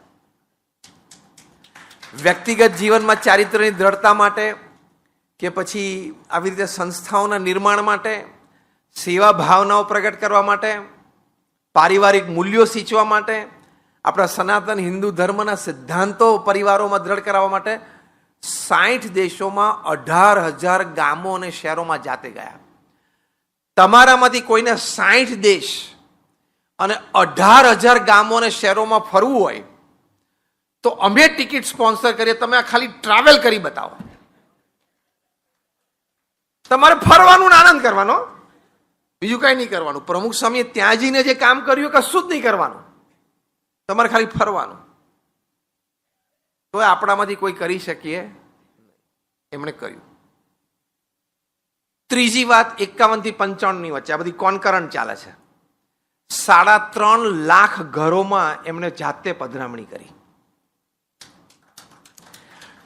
વ્યક્તિગત જીવનમાં ચારિત્ર્યની દ્રઢતા માટે કે પછી આવી રીતે સંસ્થાઓના નિર્માણ માટે, સેવા ભાવનાઓ પ્રગટ કરવા માટે, પારિવારિક મૂલ્યો સિંચવા માટે, આપણા સનાતન હિન્દુ ધર્મના સિદ્ધાંતો પરિવારોમાં દ્રઢ કરાવવા માટે 60 દેશોમાં 18,000 ગામો અને શહેરોમાં જાતે ગયા. તમારામાંથી કોઈને 60 દેશ અને 18,000 ગામો અને શહેરોમાં ફરવું હોય તો અમે ટિકિટ સ્પોન્સર કરીએ, તમે આ ખાલી ટ્રાવેલ કરી બતાવો. તમારે ફરવાનું આનંદ કરવાનો, બીજું કઈ નહીં કરવાનું. પ્રમુખ સ્વામીએ ત્યાં જઈને જે કામ કર્યું કશું જ નહીં કરવાનું, તમારે ખાલી ફરવાનું. તો આપણામાંથી કોઈ કરી શકીએ, એમણે કર્યું. ત્રીજી વાત, 51 થી 95ની વચ્ચે આ બધી કોન્કરન્ટ ચાલે છે. 3.5 લાખ ઘરોમાં એમણે જાતે પધરામણી કરી.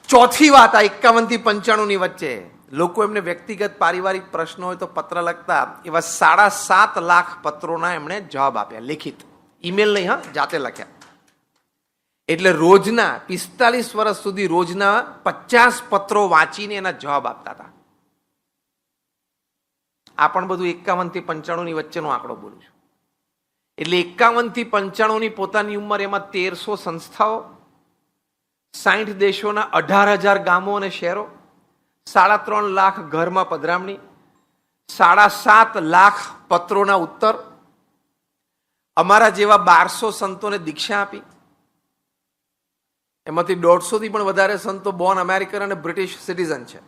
ચોથી વાત, આ 51 થી 95ની વચ્ચે લોકો એમને વ્યક્તિગત પારિવારિક પ્રશ્નો હોય તો પત્ર લખતા, એવા 7.5 લાખ પત્રોના એમણે જવાબ આપ્યા, લિખિત, ઈમેલ નહીં, હા, જાતે લખ્યા. એટલે રોજના 45 વર્ષ સુધી રોજના 50 પત્રો વાંચીને એના જવાબ આપતા હતા. આ પણ બધું 51 થી 95ની વચ્ચેનો આંકડો બોલું છું. એટલે 51 થી 95ની પોતાની ઉંમર, એમાં 1300 સંસ્થાઓ, 60 દેશોના 18,000 ગામો અને શહેરો, 3.5 લાખ ઘરમાં પધરામણી, 7.5 લાખ પત્રોના ઉત્તર, અમારા જેવા 1200 સંતોને દીક્ષા આપી, એમાંથી 150થી પણ વધારે સંતો બોર્ન અમેરિકન અને બ્રિટિશ સિટીઝન છે.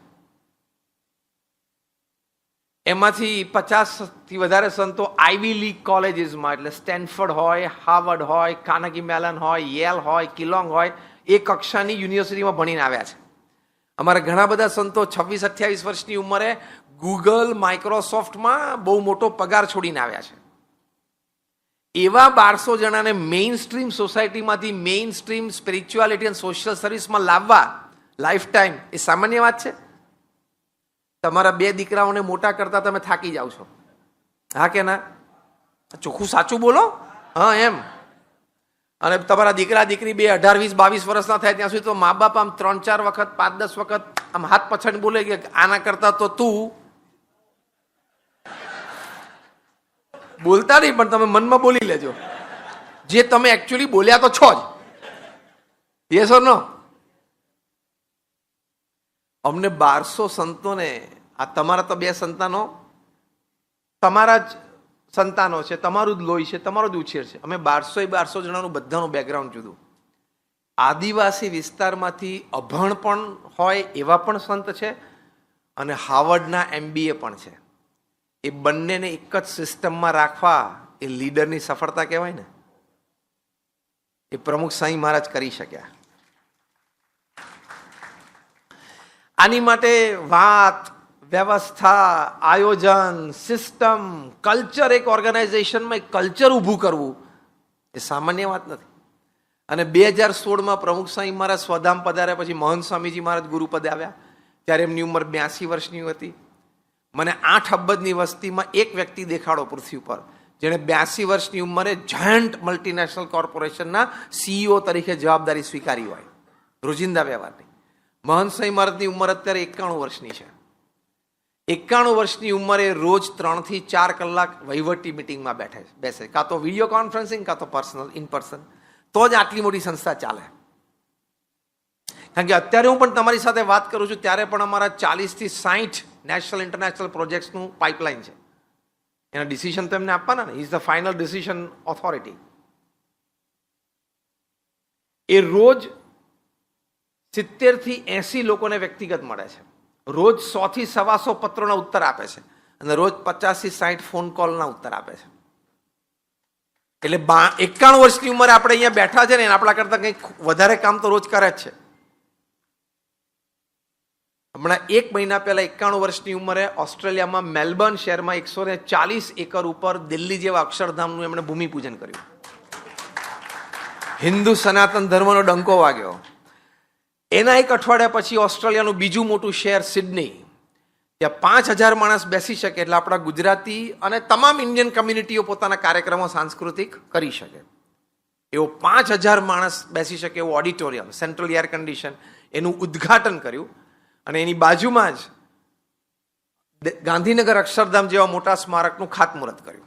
એમાંથી 50થી વધારે સંતો આઈવી લીગ કોલેજીસમાં, એટલે સ્ટેનફર્ડ હોય, હાર્વર્ડ હોય, કાર્નેગી મેલન હોય, યેલ હોય, કિલોંગ હોય, એ કક્ષાની યુનિવર્સિટીમાં ભણીને આવ્યા છે. અમારા ઘણા બધા સંતો 26-28 વર્ષની ઉંમરે ગૂગલ, માઇક્રોસોફ્ટમાં બહુ મોટો પગાર છોડીને આવ્યા છે. એવા 1200 જણાને મેઇન સ્ટ્રીમ સોસાયટીમાંથી મેઇન સ્ટ્રીમ સ્પિરિચ્યુઆલિટી અને સોશિયલ સર્વિસમાં લાવવા લાઈફ ટાઈમ એ સામાન્ય વાત છે? તમારા 2 દીકરાઓને મોટા કરતા તમે થાકી જાઓ છો, હા કે ના? ચોખ્ખું સાચું બોલો. હા, એમ. અને તમારા દીકરા દીકરી 18, 20, 22 વર્ષના થાય ત્યાં સુધી તો મા બાપ આમ 3-4 વખત, 5-10 વખત આમ હાથ પછાડી બોલે કે આના કરતા તો તું બોલતા નહીં, પણ તમે મનમાં બોલી લેજો જે તમે એકચ્યુઅલી બોલ્યા તો છો જ. યસ ઓર નો? અમને 1200 સંતોને, આ તમારા તો 2 સંતાનો તમારા જ સંતાનો છે, તમારું જ લોહી છે, તમારો જ ઉછેર છે. અમે 1200 જણાનું બધાનું બેકગ્રાઉન્ડ જુદું. આદિવાસી વિસ્તારમાંથી અભણ પણ હોય એવા પણ સંત છે અને હાર્વર્ડના MBA પણ છે. એ બંનેને એક જ સિસ્ટમમાં રાખવા એ લીડરની સફળતા કહેવાય ને. એ પ્રમુખ સાંઈ મહારાજ કરી શક્યા. આની માટે વાત, વ્યવસ્થા, આયોજન, સિસ્ટમ, કલ્ચર, એક ઓર્ગેનાઇઝેશનમાં એક કલ્ચર ઊભું કરવું એ સામાન્ય વાત નથી. અને 2016માં પ્રમુખ સાંઈ મહારાજ સ્વધામ પધાર્યા પછી મહંત સ્વામીજી મહારાજ ગુરુપદે આવ્યા ત્યારે એમની ઉંમર 82 વર્ષની હતી. મને 8 અબજની વસ્તીમાં એક વ્યક્તિ દેખાડો પૃથ્વી પર જેણે 82 વર્ષની ઉંમરે જાયન્ટ મલ્ટીનેશનલ કોર્પોરેશનના CEO તરીકે જવાબદારી સ્વીકારી હોય રોજિંદા વ્યવહારની. મહંત સ્વામી મહારાજની ઉંમર અત્યારે 91 વર્ષની છે. 91 વર્ષની ઉંમરે રોજ 3 થી 4 કલાક વહીવટી મિટિંગમાં બેસે, કાં તો વિડીયો કોન્ફરન્સિંગ, કાં તો પર્સનલ ઇન પર્સન. તો જ આટલી મોટી સંસ્થા ચાલે. કારણ કે અત્યારે હું પણ તમારી સાથે વાત કરું છું ત્યારે પણ અમારા 40 થી 60 નેશનલ ઇન્ટરનેશનલ પ્રોજેક્ટ્સનું પાઇપલાઇન છે. એના ડિસિઝન તો એમને આપવાના ને. Is the final decision authority. એ રોજ 70 થી 80 લોકોને વ્યક્તિગત મળે છે. રોજ 100 થી 125 પત્રોના ઉત્તર આપે છે અને રોજ 50 થી 60 ફોન કોલના ઉત્તર આપે છે. એટલે 91 વર્ષની ઉંમરે આપણે અહીંયા બેઠા છે ને આપણા કરતા કંઈક વધારે કામ તો રોજ કરે જ છે. હમણાં 1 મહિના પહેલા 91 વર્ષની ઉંમરે ઓસ્ટ્રેલિયામાં મેલબર્ન શહેરમાં 140 એકર ઉપર દિલ્હી જેવા અક્ષરધામનું એમણે ભૂમિપૂજન કર્યું. હિન્દુ સનાતન ધર્મનો ડંકો વાગ્યો. એના 1 અઠવાડિયા પછી ઓસ્ટ્રેલિયાનું બીજું મોટું શહેર સિડની, ત્યાં 5000 માણસ બેસી શકે એટલે આપણા ગુજરાતી અને તમામ ઇન્ડિયન કમ્યુનિટીઓ પોતાના કાર્યક્રમો સાંસ્કૃતિક કરી શકે એવો 5000 માણસ બેસી શકે એવું ઓડિટોરિયમ, સેન્ટ્રલ એર કન્ડિશન, એનું ઉદ્ઘાટન કર્યું. અને એની બાજુમાં જ ગાંધીનગર અક્ષરધામ જેવા મોટા સ્મારકનું ખાતમુહૂર્ત કર્યું.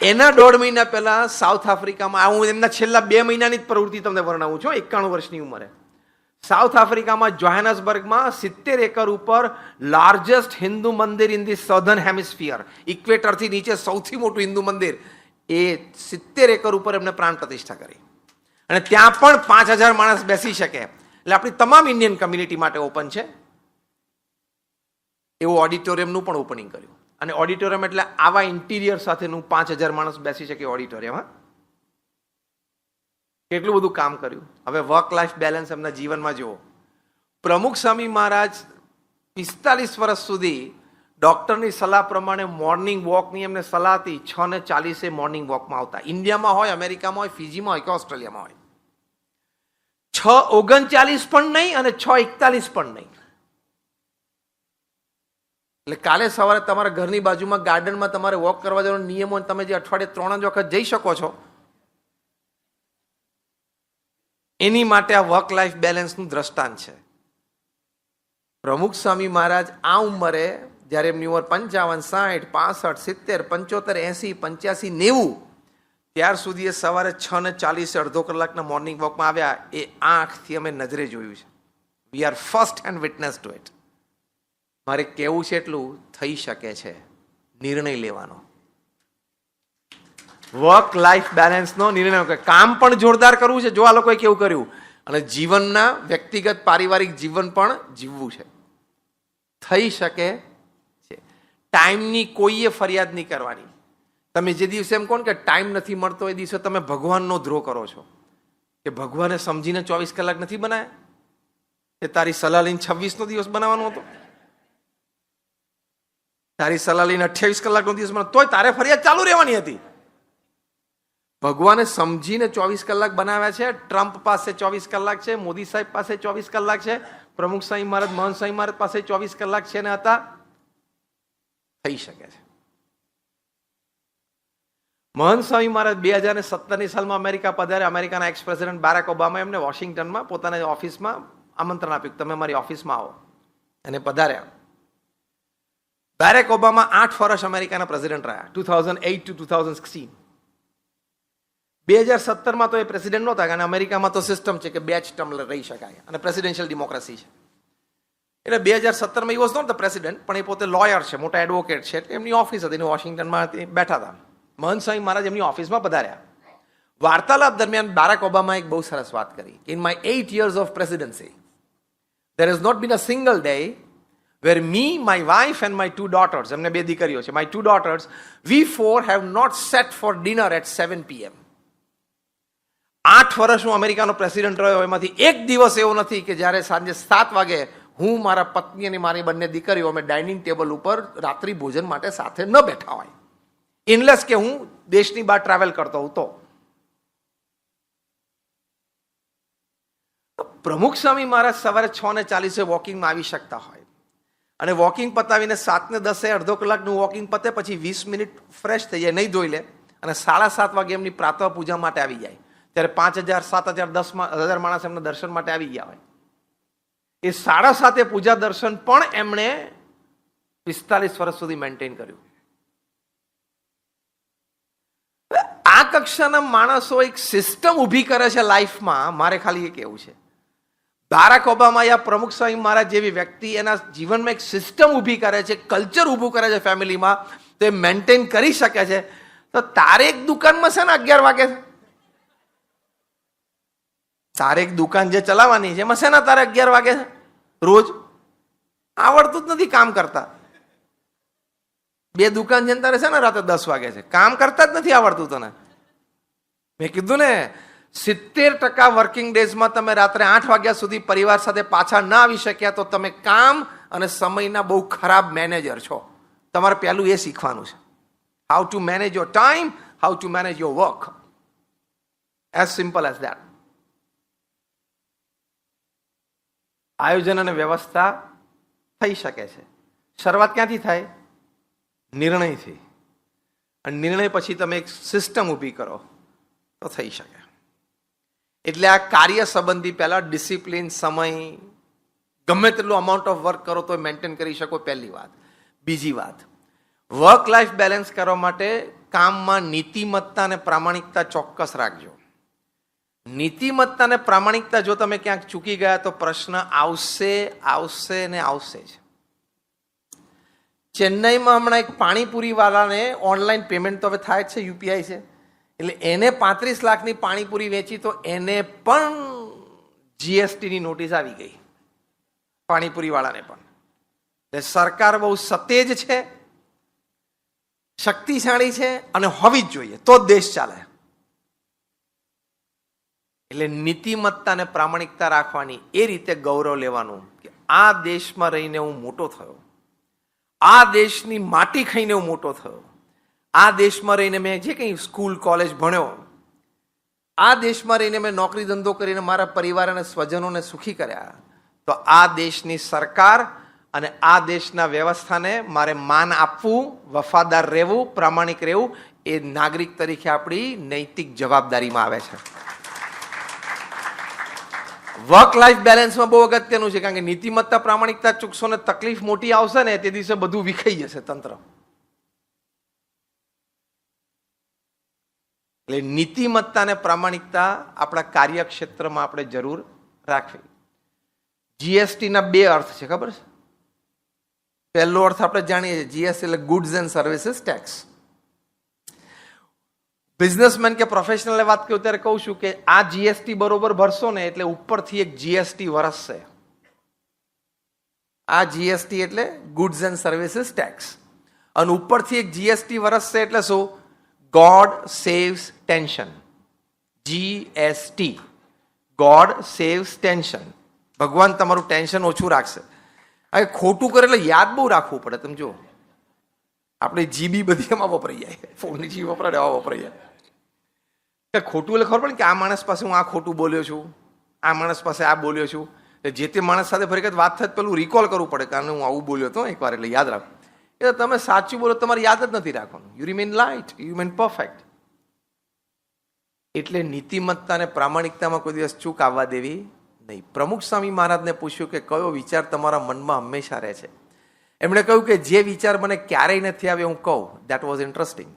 એના 1.5 મહિના પહેલા સાઉથ આફ્રિકામાં, હું એમના છેલ્લા 2 મહિનાની જ પ્રવૃત્તિ તમને વર્ણવું છું. 91 વર્ષની ઉંમરે સાઉથ આફ્રિકામાં જોહાનસબર્ગમાં 70 એકર ઉપર લાર્જેસ્ટ હિન્દુ મંદિર ઇન ધી સધર્ન હેમિસ્ફિયર, ઇક્વેટરથી નીચે સૌથી મોટું હિન્દુ મંદિર, એ 70 એકર ઉપર એમને પ્રાણ પ્રતિષ્ઠા કરી. અને ત્યાં પણ 5000 માણસ બેસી શકે એટલે આપણી તમામ ઇન્ડિયન કમ્યુનિટી માટે ઓપન છે એવું ઓડિટોરિયમનું પણ ઓપનિંગ કર્યું. અને ઓડિટોરિયમ એટલે આવા ઇન્ટિરિયર સાથેનું 5000 માણસ બેસી શકે ઓડિટોરિયમ. હા, કેટલું બધું કામ કર્યું. હવે વર્ક લાઈફ બેલેન્સ એમના જીવનમાં જુઓ. પ્રમુખ સ્વામી મહારાજ 45 વર્ષ સુધી ડૉક્ટરની સલાહ પ્રમાણે મોર્નિંગ વોકની એમને સલાહ હતી. 6:40 મોર્નિંગ વોકમાં આવતા. ઇન્ડિયામાં હોય, અમેરિકામાં હોય, ફિજીમાં હોય કે ઓસ્ટ્રેલિયામાં હોય. 6:39 પણ નહીં અને 6:41 પણ નહીં. એટલે કાલે સવારે તમારા ઘરની બાજુમાં ગાર્ડનમાં તમારે વોક કરવા જવાનો નિયમ હોય, તમે જે અઠવાડિયે 3 જ વખત જઈ શકો છો, એની માટે આ વર્ક લાઈફ બેલેન્સનું દ્રષ્ટાંત છે. પ્રમુખ સ્વામી મહારાજ આ ઉંમરે, જ્યારે એમની ઉંમર 55, 60, 65, 70, 75, 80, 90, ત્યાર સુધી એ સવારે 6:40 અડધો કલાકના મોર્નિંગ વોકમાં આવ્યા. એ આંખથી અમે નજરે જોયું છે. We are first hand witness to it. મારે કહેવું છે એટલું થઈ શકે છે નિર્ણય લેવાનો. વર્ક લાઈફ બેલેન્સનો નિર્ણય કે કામ પણ જોરદાર કરવું છે, જો આ લોકોએ કેવું કર્યું, અને જીવનના વ્યક્તિગત પારિવારિક જીવન પણ જીવવું છે. થઈ શકે છે. ટાઈમની કોઈએ ફરિયાદ નહીં કરવાની. તમે જે દિવસે એમ કહો ને કે ટાઈમ નથી મળતો, એ દિવસે તમે ભગવાનનો દ્રોહ કરો છો કે ભગવાને સમજીને 24 કલાક નથી બનાવ્યા, એ તારી સલાહ લઈને 26નો દિવસ બનાવવાનો હતો, તારી સલાહ લઈને 28 કલાકનો દિવસ બનાવ, તોય તારે ફરિયાદ ચાલુ રહેવાની હતી. ભગવાને સમજીને 24 કલાક બનાવ્યા છે. ટ્રમ્પ પાસે 24 કલાક છે, મોદી સાહેબ પાસે 24 કલાક છે, પ્રમુખ સ્વામી મહારાજ, મહંત સ્વામી મહારાજ પાસે 24 કલાક છે ને હતા. થઈ શકે છે. મહંત સ્વામી મહારાજ 2017ની સાલમાં અમેરિકા પધાર્યા. અમેરિકાના એક્સ પ્રેસિડેન્ટ બારાક ઓબામા એમને વોશિંગ્ટનમાં પોતાના ઓફિસમાં આમંત્રણ આપ્યું, તમે મારી ઓફિસમાં આવો, અને પધાર્યા. બારાક ઓબામા 8 વર્ષ અમેરિકાના પ્રેસિડેન્ટ રહ્યા, 2008 to 2016. 2017માં તો એ પ્રેસિડેન્ટ નહોતા, કારણ અમેરિકામાં તો સિસ્ટમ છે કે 2 જ ટર્મ રહી શકાય અને પ્રેસિડેન્શિયલ ડેમોક્રેસી છે. એટલે 2017માં એ વોઝ નોટ ધ પ્રેસિડેન્ટ, પણ એ પોતે લોયર છે, મોટા એડવોકેટ છે, એટલે એમની ઓફિસ હતી, વોશિંગ્ટનમાં બેઠા હતા. મહંત સ્વામી મહારાજ એમની ઓફિસમાં પધાર્યા. વાર્તાલાપ દરમિયાન બારાક ઓબામા એક બહુ સરસ વાત કરી. In my 8 years of presidency, there has not been a single day where me, my wife and my 2 daughters, એમને 2 દીકરીઓ છે, my 2 daughters, we 4 have not sat for dinner at 7 PM. 8 વર્ષ હું અમેરિકાનો પ્રેસિડેન્ટ રહ્યો, એમાંથી એક દિવસ એવો નથી કે જ્યારે સાંજે 7 વાગે હું, મારા પત્ની અને મારી બંને દીકરીઓ અમે ડાઇનિંગ ટેબલ ઉપર રાત્રિ ભોજન માટે સાથે ન બેઠા હોય, ઇનલેસ કે હું દેશની બહાર ટ્રાવેલ કરતો હોઉં. તો પ્રમુખ સ્વામી મહારાજ સવારે 6:40 વોકિંગમાં આવી શકતા હોય, અને વોકિંગ પતાવીને 7:10 અડધો કલાકનું વોકિંગ પતે, પછી 20 મિનિટ ફ્રેશ થઈ જાય, નહીં ધોઈ લે, અને 7:30 વાગે એમની પ્રાતઃ પૂજા માટે આવી જાય. ત્યારે 5,000, 7,000, 10,000 માણસ એમના દર્શન માટે આવી ગયા હોય. એ 7:30 પૂજા દર્શન પણ એમણે 45 વર્ષ સુધી મેન્ટેન કર્યું. આ કક્ષાના માણસો એક સિસ્ટમ ઊભી કરે છે લાઈફમાં. મારે ખાલી એ કહેવું છે, બારાક ઓબામા યા પ્રમુખ સ્વામી મહારાજ જેવી વ્યક્તિ એના જીવનમાં એક સિસ્ટમ ઊભી કરે છે, કલ્ચર ઊભું કરે છે ફેમિલીમાં, તો એ મેન્ટેન કરી શકે છે. તો તારે એક દુકાનમાં છે ને 11 વાગે, તારે એક દુકાન જે ચલાવવાની છે એમાં છે ને તારે 11 વાગે રોજ આવડતું જ નથી કામ કરતા. 2 દુકાન છે ને તારે છે ને રાતે 10 વાગે છે, કામ કરતા જ નથી આવડતું તને. મેં કીધું ને 70% વર્કિંગ ડેઝમાં તમે રાત્રે 8 વાગ્યા સુધી પરિવાર સાથે પાછા ના આવી શક્યા, તો તમે કામ અને સમયના બહુ ખરાબ મેનેજર છો. તમારે પહેલું એ શીખવાનું છે, how to manage your time, how to manage your work. As simple as that. આયોજન અને વ્યવસ્થા થઈ શકે છે. શરૂઆત ક્યાંથી થાય? નિર્ણયથી. અને નિર્ણય પછી તમે એક સિસ્ટમ ઊભી કરો તો થઈ શકે. એટલે આ કાર્ય સંબંધી પહેલા ડિસિપ્લિન, સમય, ગમે તેટલું અમાઉન્ટ ઓફ વર્ક કરો તો મેન્ટેન કરી શકો, પહેલી વાત. બીજી વાત, વર્ક લાઈફ બેલેન્સ કરવા માટે કામમાં નીતિમત્તા અને પ્રામાણિકતા ચોક્કસ રાખજો. નીતિમત્તા અને પ્રામાણિકતા જો તમે ક્યાંક ચૂકી ગયા તો પ્રશ્ન આવશે ને આવશે જ. ચેન્નઈમાં હમણાં એક પાણીપુરી વાળાને ઓનલાઈન પેમેન્ટ તો હવે થાય જ છે, યુપીઆઈ છે, એટલે એને 35 લાખની પાણીપુરી વેચી તો એને પણ જીએસટીની નોટિસ આવી ગઈ, પાણીપુરી વાળાને પણ. એટલે સરકાર બહુ સતેજ છે, શક્તિશાળી છે, અને હોવી જ જોઈએ, તો જ દેશ ચાલે. એટલે નીતિમત્તા અને પ્રામાણિકતા રાખવાની, એ રીતે ગૌરવ લેવાનું કે આ દેશમાં રહીને હું મોટો થયો, આ દેશની માટી ખાઈને હું મોટો થયો, આ દેશમાં રહીને મેં જે કંઈ સ્કૂલ કોલેજ ભણ્યો, આ દેશમાં રહીને મેં નોકરી ધંધો કરીને મારા પરિવાર અને સ્વજનોને સુખી કર્યા, તો આ દેશની સરકાર અને આ દેશના વ્યવસ્થાને મારે માન આપવું, વફાદાર રહેવું, પ્રામાણિક રહેવું, એ નાગરિક તરીકે આપણી નૈતિક જવાબદારીમાં આવે છે. વર્ક લાઈફ બેલેન્સમાં બહુ અગત્યનું છે, કારણ કે નીતિમત્તા પ્રામાણિકતા ચૂકશો ને તકલીફ મોટી આવશે ને તે દિવસે બધું વિખાઈ જશે તંત્ર. એટલે નીતિમત્તા અને પ્રામાણિકતા આપણા કાર્યક્ષેત્રમાં આપણે જરૂર રાખવી. જીએસટીના 2 અર્થ છે, ખબર છે? પહેલો અર્થ આપણે જાણીએ છીએ, જીએસટી એટલે goods and services tax. Businessman કે પ્રોફેશનલ વાત કહું ત્યારે કહું છું કે આ જીએસટી બરોબર ભરશો ને એટલે ઉપરથી એક જીએસટી વરસશે. આ જીએસટી એટલે ગુડ્સ એન્ડ સર્વિસીસ ટેક્સ, અને ઉપરથી એક જીએસટી વરસશે એટલે શું? God saves tension. GST, God saves tension. ભગવાન તમારું ટેન્શન ઓછું રાખશે. હવે ખોટું કરે એટલે યાદ બહુ રાખવું પડે. તમે જુઓ, આપણે જીબી બધી એમાં વપરાઈ જાય, ફોનની જીબી વપરાય એવા વપરાઈ જાય. ખોટું એટલે ખબર પડે કે આ માણસ પાસે હું આ ખોટું બોલ્યો છું, આ માણસ પાસે આ બોલ્યો છું. જે તે માણસ સાથે ફરી વખત વાત થાય પેલું રિકોલ કરવું પડે, કારણ હું આવું બોલ્યો હતો એકવાર, એટલે યાદ રાખો. એટલે તમે સાચું બોલો તમારે યાદ જ નથી રાખવાનું. You remain light, you remain perfect. એટલે નીતિમત્તા અને પ્રામાણિકતામાં કોઈ દિવસ ચૂક આવવા દેવી નહીં. પ્રમુખ સ્વામી મહારાજને પૂછ્યું કે કયો વિચાર તમારા મનમાં હંમેશા રહે છે? એમણે કહ્યું કે જે વિચાર મને ક્યારેય નથી આવ્યો હું કહું. That was interesting.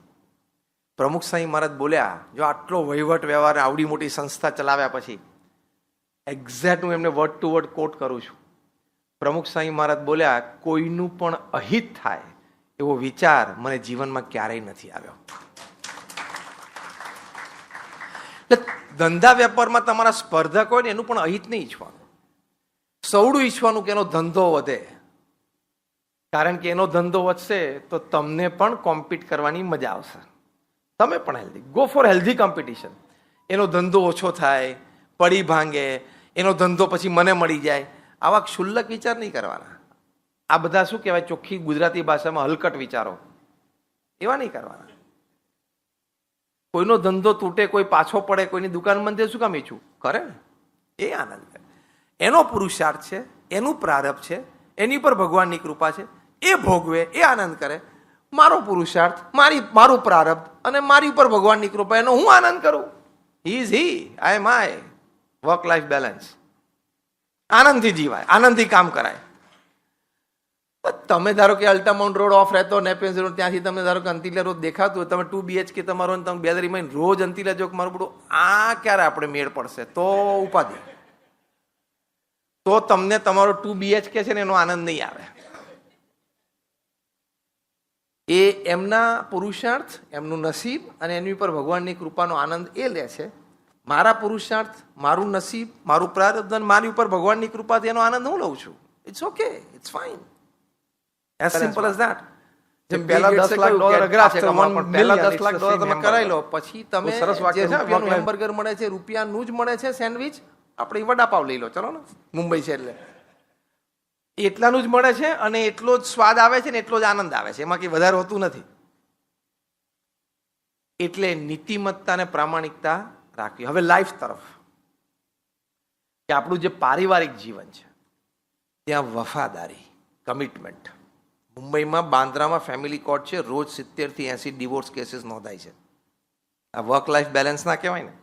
પ્રમુખ સ્વામી મહારાજ બોલ્યા, જો આટલો વહીવટ વ્યવહાર આવડી મોટી સંસ્થા ચલાવ્યા પછી, એક્ઝેક્ટ હું એમને વર્ડ ટુ વર્ડ કોટ કરું છું. પ્રમુખ સ્વામી મહારાજ બોલ્યા, કોઈનું પણ અહિત થાય એવો વિચાર મને જીવનમાં ક્યારેય નથી આવ્યો. એટલે ધંધા વેપારમાં તમારા સ્પર્ધક હોય ને એનું પણ અહિત નહીં ઈચ્છવાનું. સૌડું ઈચ્છવાનું કે એનો ધંધો વધે, કારણ કે એનો ધંધો વધશે તો તમને પણ કોમ્પિટ કરવાની મજા આવશે. તમે પણ healthy, go for healthy competition. એનો ધંધો ઓછો થાય, પડી ભાંગે, એનો ધંધો પછી મને મળી જાય, આવા ક્ષુલ્લક વિચાર નહીં કરવાના. આ બધા શું કહેવાય, ચોખ્ખી ગુજરાતી ભાષામાં હલકટ વિચારો, એવા નહીં કરવાના. કોઈનો ધંધો તૂટે, કોઈ પાછો પડે, કોઈની દુકાન બંધ શું કામ ઈચ્છું કરે ને, એ આનંદ કરે. એનો પુરુષાર્થ છે, એનું પ્રારબ્ધ છે, એની પર ભગવાનની કૃપા છે, એ ભોગવે, એ આનંદ કરે. મારો પુરુષાર્થ, મારું પ્રારબ્ધ અને મારી ઉપર ભગવાનની કૃપા, એનો હું આનંદ કરું. He is he, I am I. Work life balance. આનંદથી જીવાય, આનંદથી કામ કરાય. તમે ધારો કે અલ્ટામાઉન્ટ રોડ ઓફ રહેતો, નેપિયન્સ રોડ, ત્યાંથી તમને ધારો કે અંતિલા રોડ દેખાતું હોય, તમે 2 BHK તમારો, તમે બેદરીમાં રોજ અંતિલા જોક મારું બધું, આ ક્યારે આપણે મેળ પડશે? તો ઉપાધિ, તો તમને તમારો 2 BHK છે ને એનો આનંદ નહીં આવે. એ એમના પુરુષાર્થ, એમનું નસીબ અને એની ઉપર ભગવાનની કૃપાનો આનંદ એ લે છે. મારા પુરુષાર્થ, મારું નસીબ, મારું પ્રારબ્ધ, મારી ઉપર ભગવાનની કૃપાથી એનો આનંદ હું લઉં છું. It's okay, it's fine. As simple as that. જેમ પહેલા 10 લાખ ડોલર અઘરા છે, પહેલા 10 લાખ ડોલર તમે કરાવી લો, પછી તમે સરસ રૂપિયાનું હેમ્બર્ગર મળે છે, રૂપિયાનું જ મળે છે સેન્ડવિચ, આપણે વડાપાવ લઈ લો, ચલો ને, મુંબઈ છે એટલે એટલાનું જ મળે છે, અને એટલો જ સ્વાદ આવે છે ને એટલો જ આનંદ આવે છે, એમાં કંઈ વધારે હોતું નથી. એટલે નીતિમત્તા અને પ્રામાણિકતા રાખવી. હવે લાઈફ તરફ, કે આપણું જે પારિવારિક જીવન છે ત્યાં વફાદારી, કમિટમેન્ટ. મુંબઈમાં બાંદ્રામાં ફેમિલી કોર્ટ છે, રોજ 70 થી 80 ડિવોર્સ કેસીસ નોંધાય છે. આ વર્ક લાઈફ બેલેન્સ ના કહેવાય ને?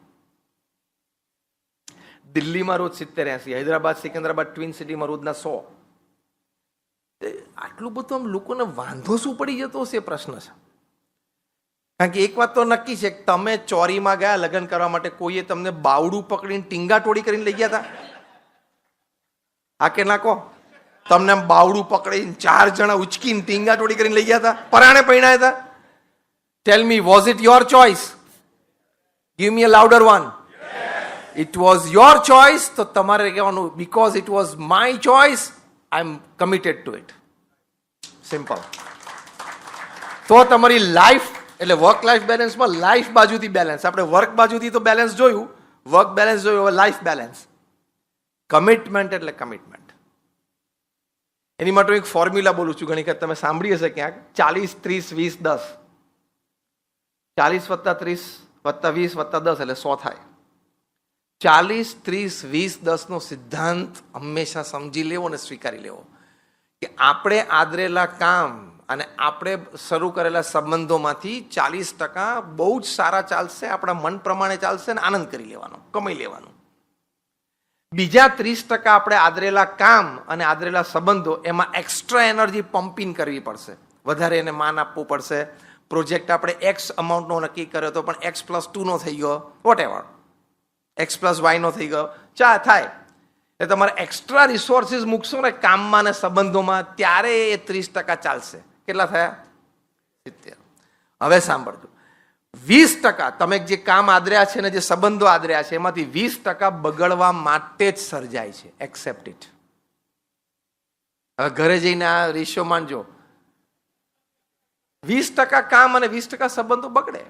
દિલ્હીમાં રોજ 70-80, હૈદરાબાદ, સિકંદરાબાદ, ટ્વિન સિટીમાં રોજના 100. આટલું બધું આમ લોકોને વાંધો શું પડી જતો હશે એ પ્રશ્ન છે. કારણ કે એક વાત તો નક્કી છે કે તમે ચોરીમાં ગયા લગ્ન કરવા માટે, કોઈએ તમને બાવડું પકડીને ટીંગા ટોળી કરીને લઈ ગયા હતા? આ કે ના કહો, તમને બાવડું પકડીને 4 જણા ઉચકીને ટીંગા ટોળી કરીને લઈ ગયા હતા, પરાણે પૈણાયા હતા? Tell me, was it your choice? Give me a louder one. It was your choice. તો તમારે કહેવાનું, because it was my choice, I am committed to it. Simple. તો તમારી લાઈફ, એટલે વર્ક લાઈફ બેલેન્સમાં લાઈફ બાજુથી બેલેન્સ, આપણે work બાજુથી તો બેલેન્સ જોયું, વર્ક બેલેન્સ જોયું, હવે લાઈફ બેલેન્સ. કમિટમેન્ટ એટલે કમિટમેન્ટ. એની માટે એક ફોર્મ્યુલા બોલું છું, ઘણી વખત તમે સાંભળી હશે ક્યાંક, 40-30-20-10. 40 + 30 + 20 + 10 એટલે 100 થાય. 40-30-20-10 નો સિદ્ધાંત હંમેશા સમજી લેવો અને સ્વીકારી લેવો કે આપણે આદરેલા કામ અને આપણે શરૂ કરેલા સંબંધોમાંથી 40% બહુ જ સારા ચાલશે, આપણા મન પ્રમાણે ચાલશે અને આનંદ કરી લેવાનો, કમાઈ લેવાનું. બીજા 30% આપણે આદરેલા કામ અને આદરેલા સંબંધો, એમાં એક્સ્ટ્રા એનર્જી પમ્પિંગ કરવી પડશે, વધારે એને માન આપવું પડશે. પ્રોજેક્ટ આપણે X અમાઉન્ટનો નક્કી કર્યો તો પણ X+2 નો થઈ ગયો, વોટ એવર, X+Y નો થઈ ગયો, થાય. એટલે તમારે એક્સ્ટ્રા રિસોર્સિસ મૂકશો ને કામમાં અને સંબંધોમાં, ત્યારે એ 30% ચાલશે. કેટલા થયા? 70. હવે સાંભળજો, 20% તમે જે કામ આદર્યા છે ને જે સંબંધો આદર્યા છે એમાંથી 20% બગડવા માટે જ સર્જાય છે. Accept it. હવે ઘરે જઈને આ રેશિયો માનજો, 20% કામ અને 20% સંબંધો બગડે.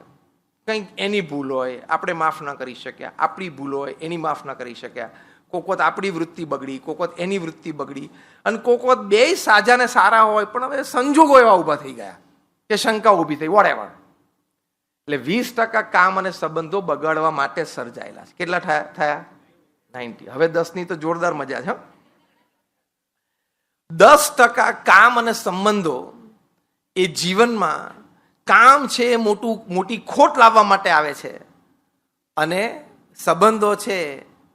કંઈક એની ભૂલ હોય, આપણે માફ ન કરી શક્યા, આપણી ભૂલ હોય એની માફ ન કરી શક્યા, કોક વખત આપણી વૃત્તિ બગડી, કોક વખત એની વૃત્તિ બગડી, અને કોક વખત બે સાજા ને સારા હોય પણ હવે સંજોગો એવા ઊભા થઈ ગયા કે શંકા ઊભી થઈ, વોટ એવર. એટલે 20% કામ અને સંબંધો બગાડવા માટે સર્જાયેલા છે. કેટલા થયા? 90. હવે 10ની તો જોરદાર મજા છે. 10% કામ અને સંબંધો એ જીવનમાં કામ છે એ મોટી ખોટ લાવવા માટે આવે છે, અને સંબંધો છે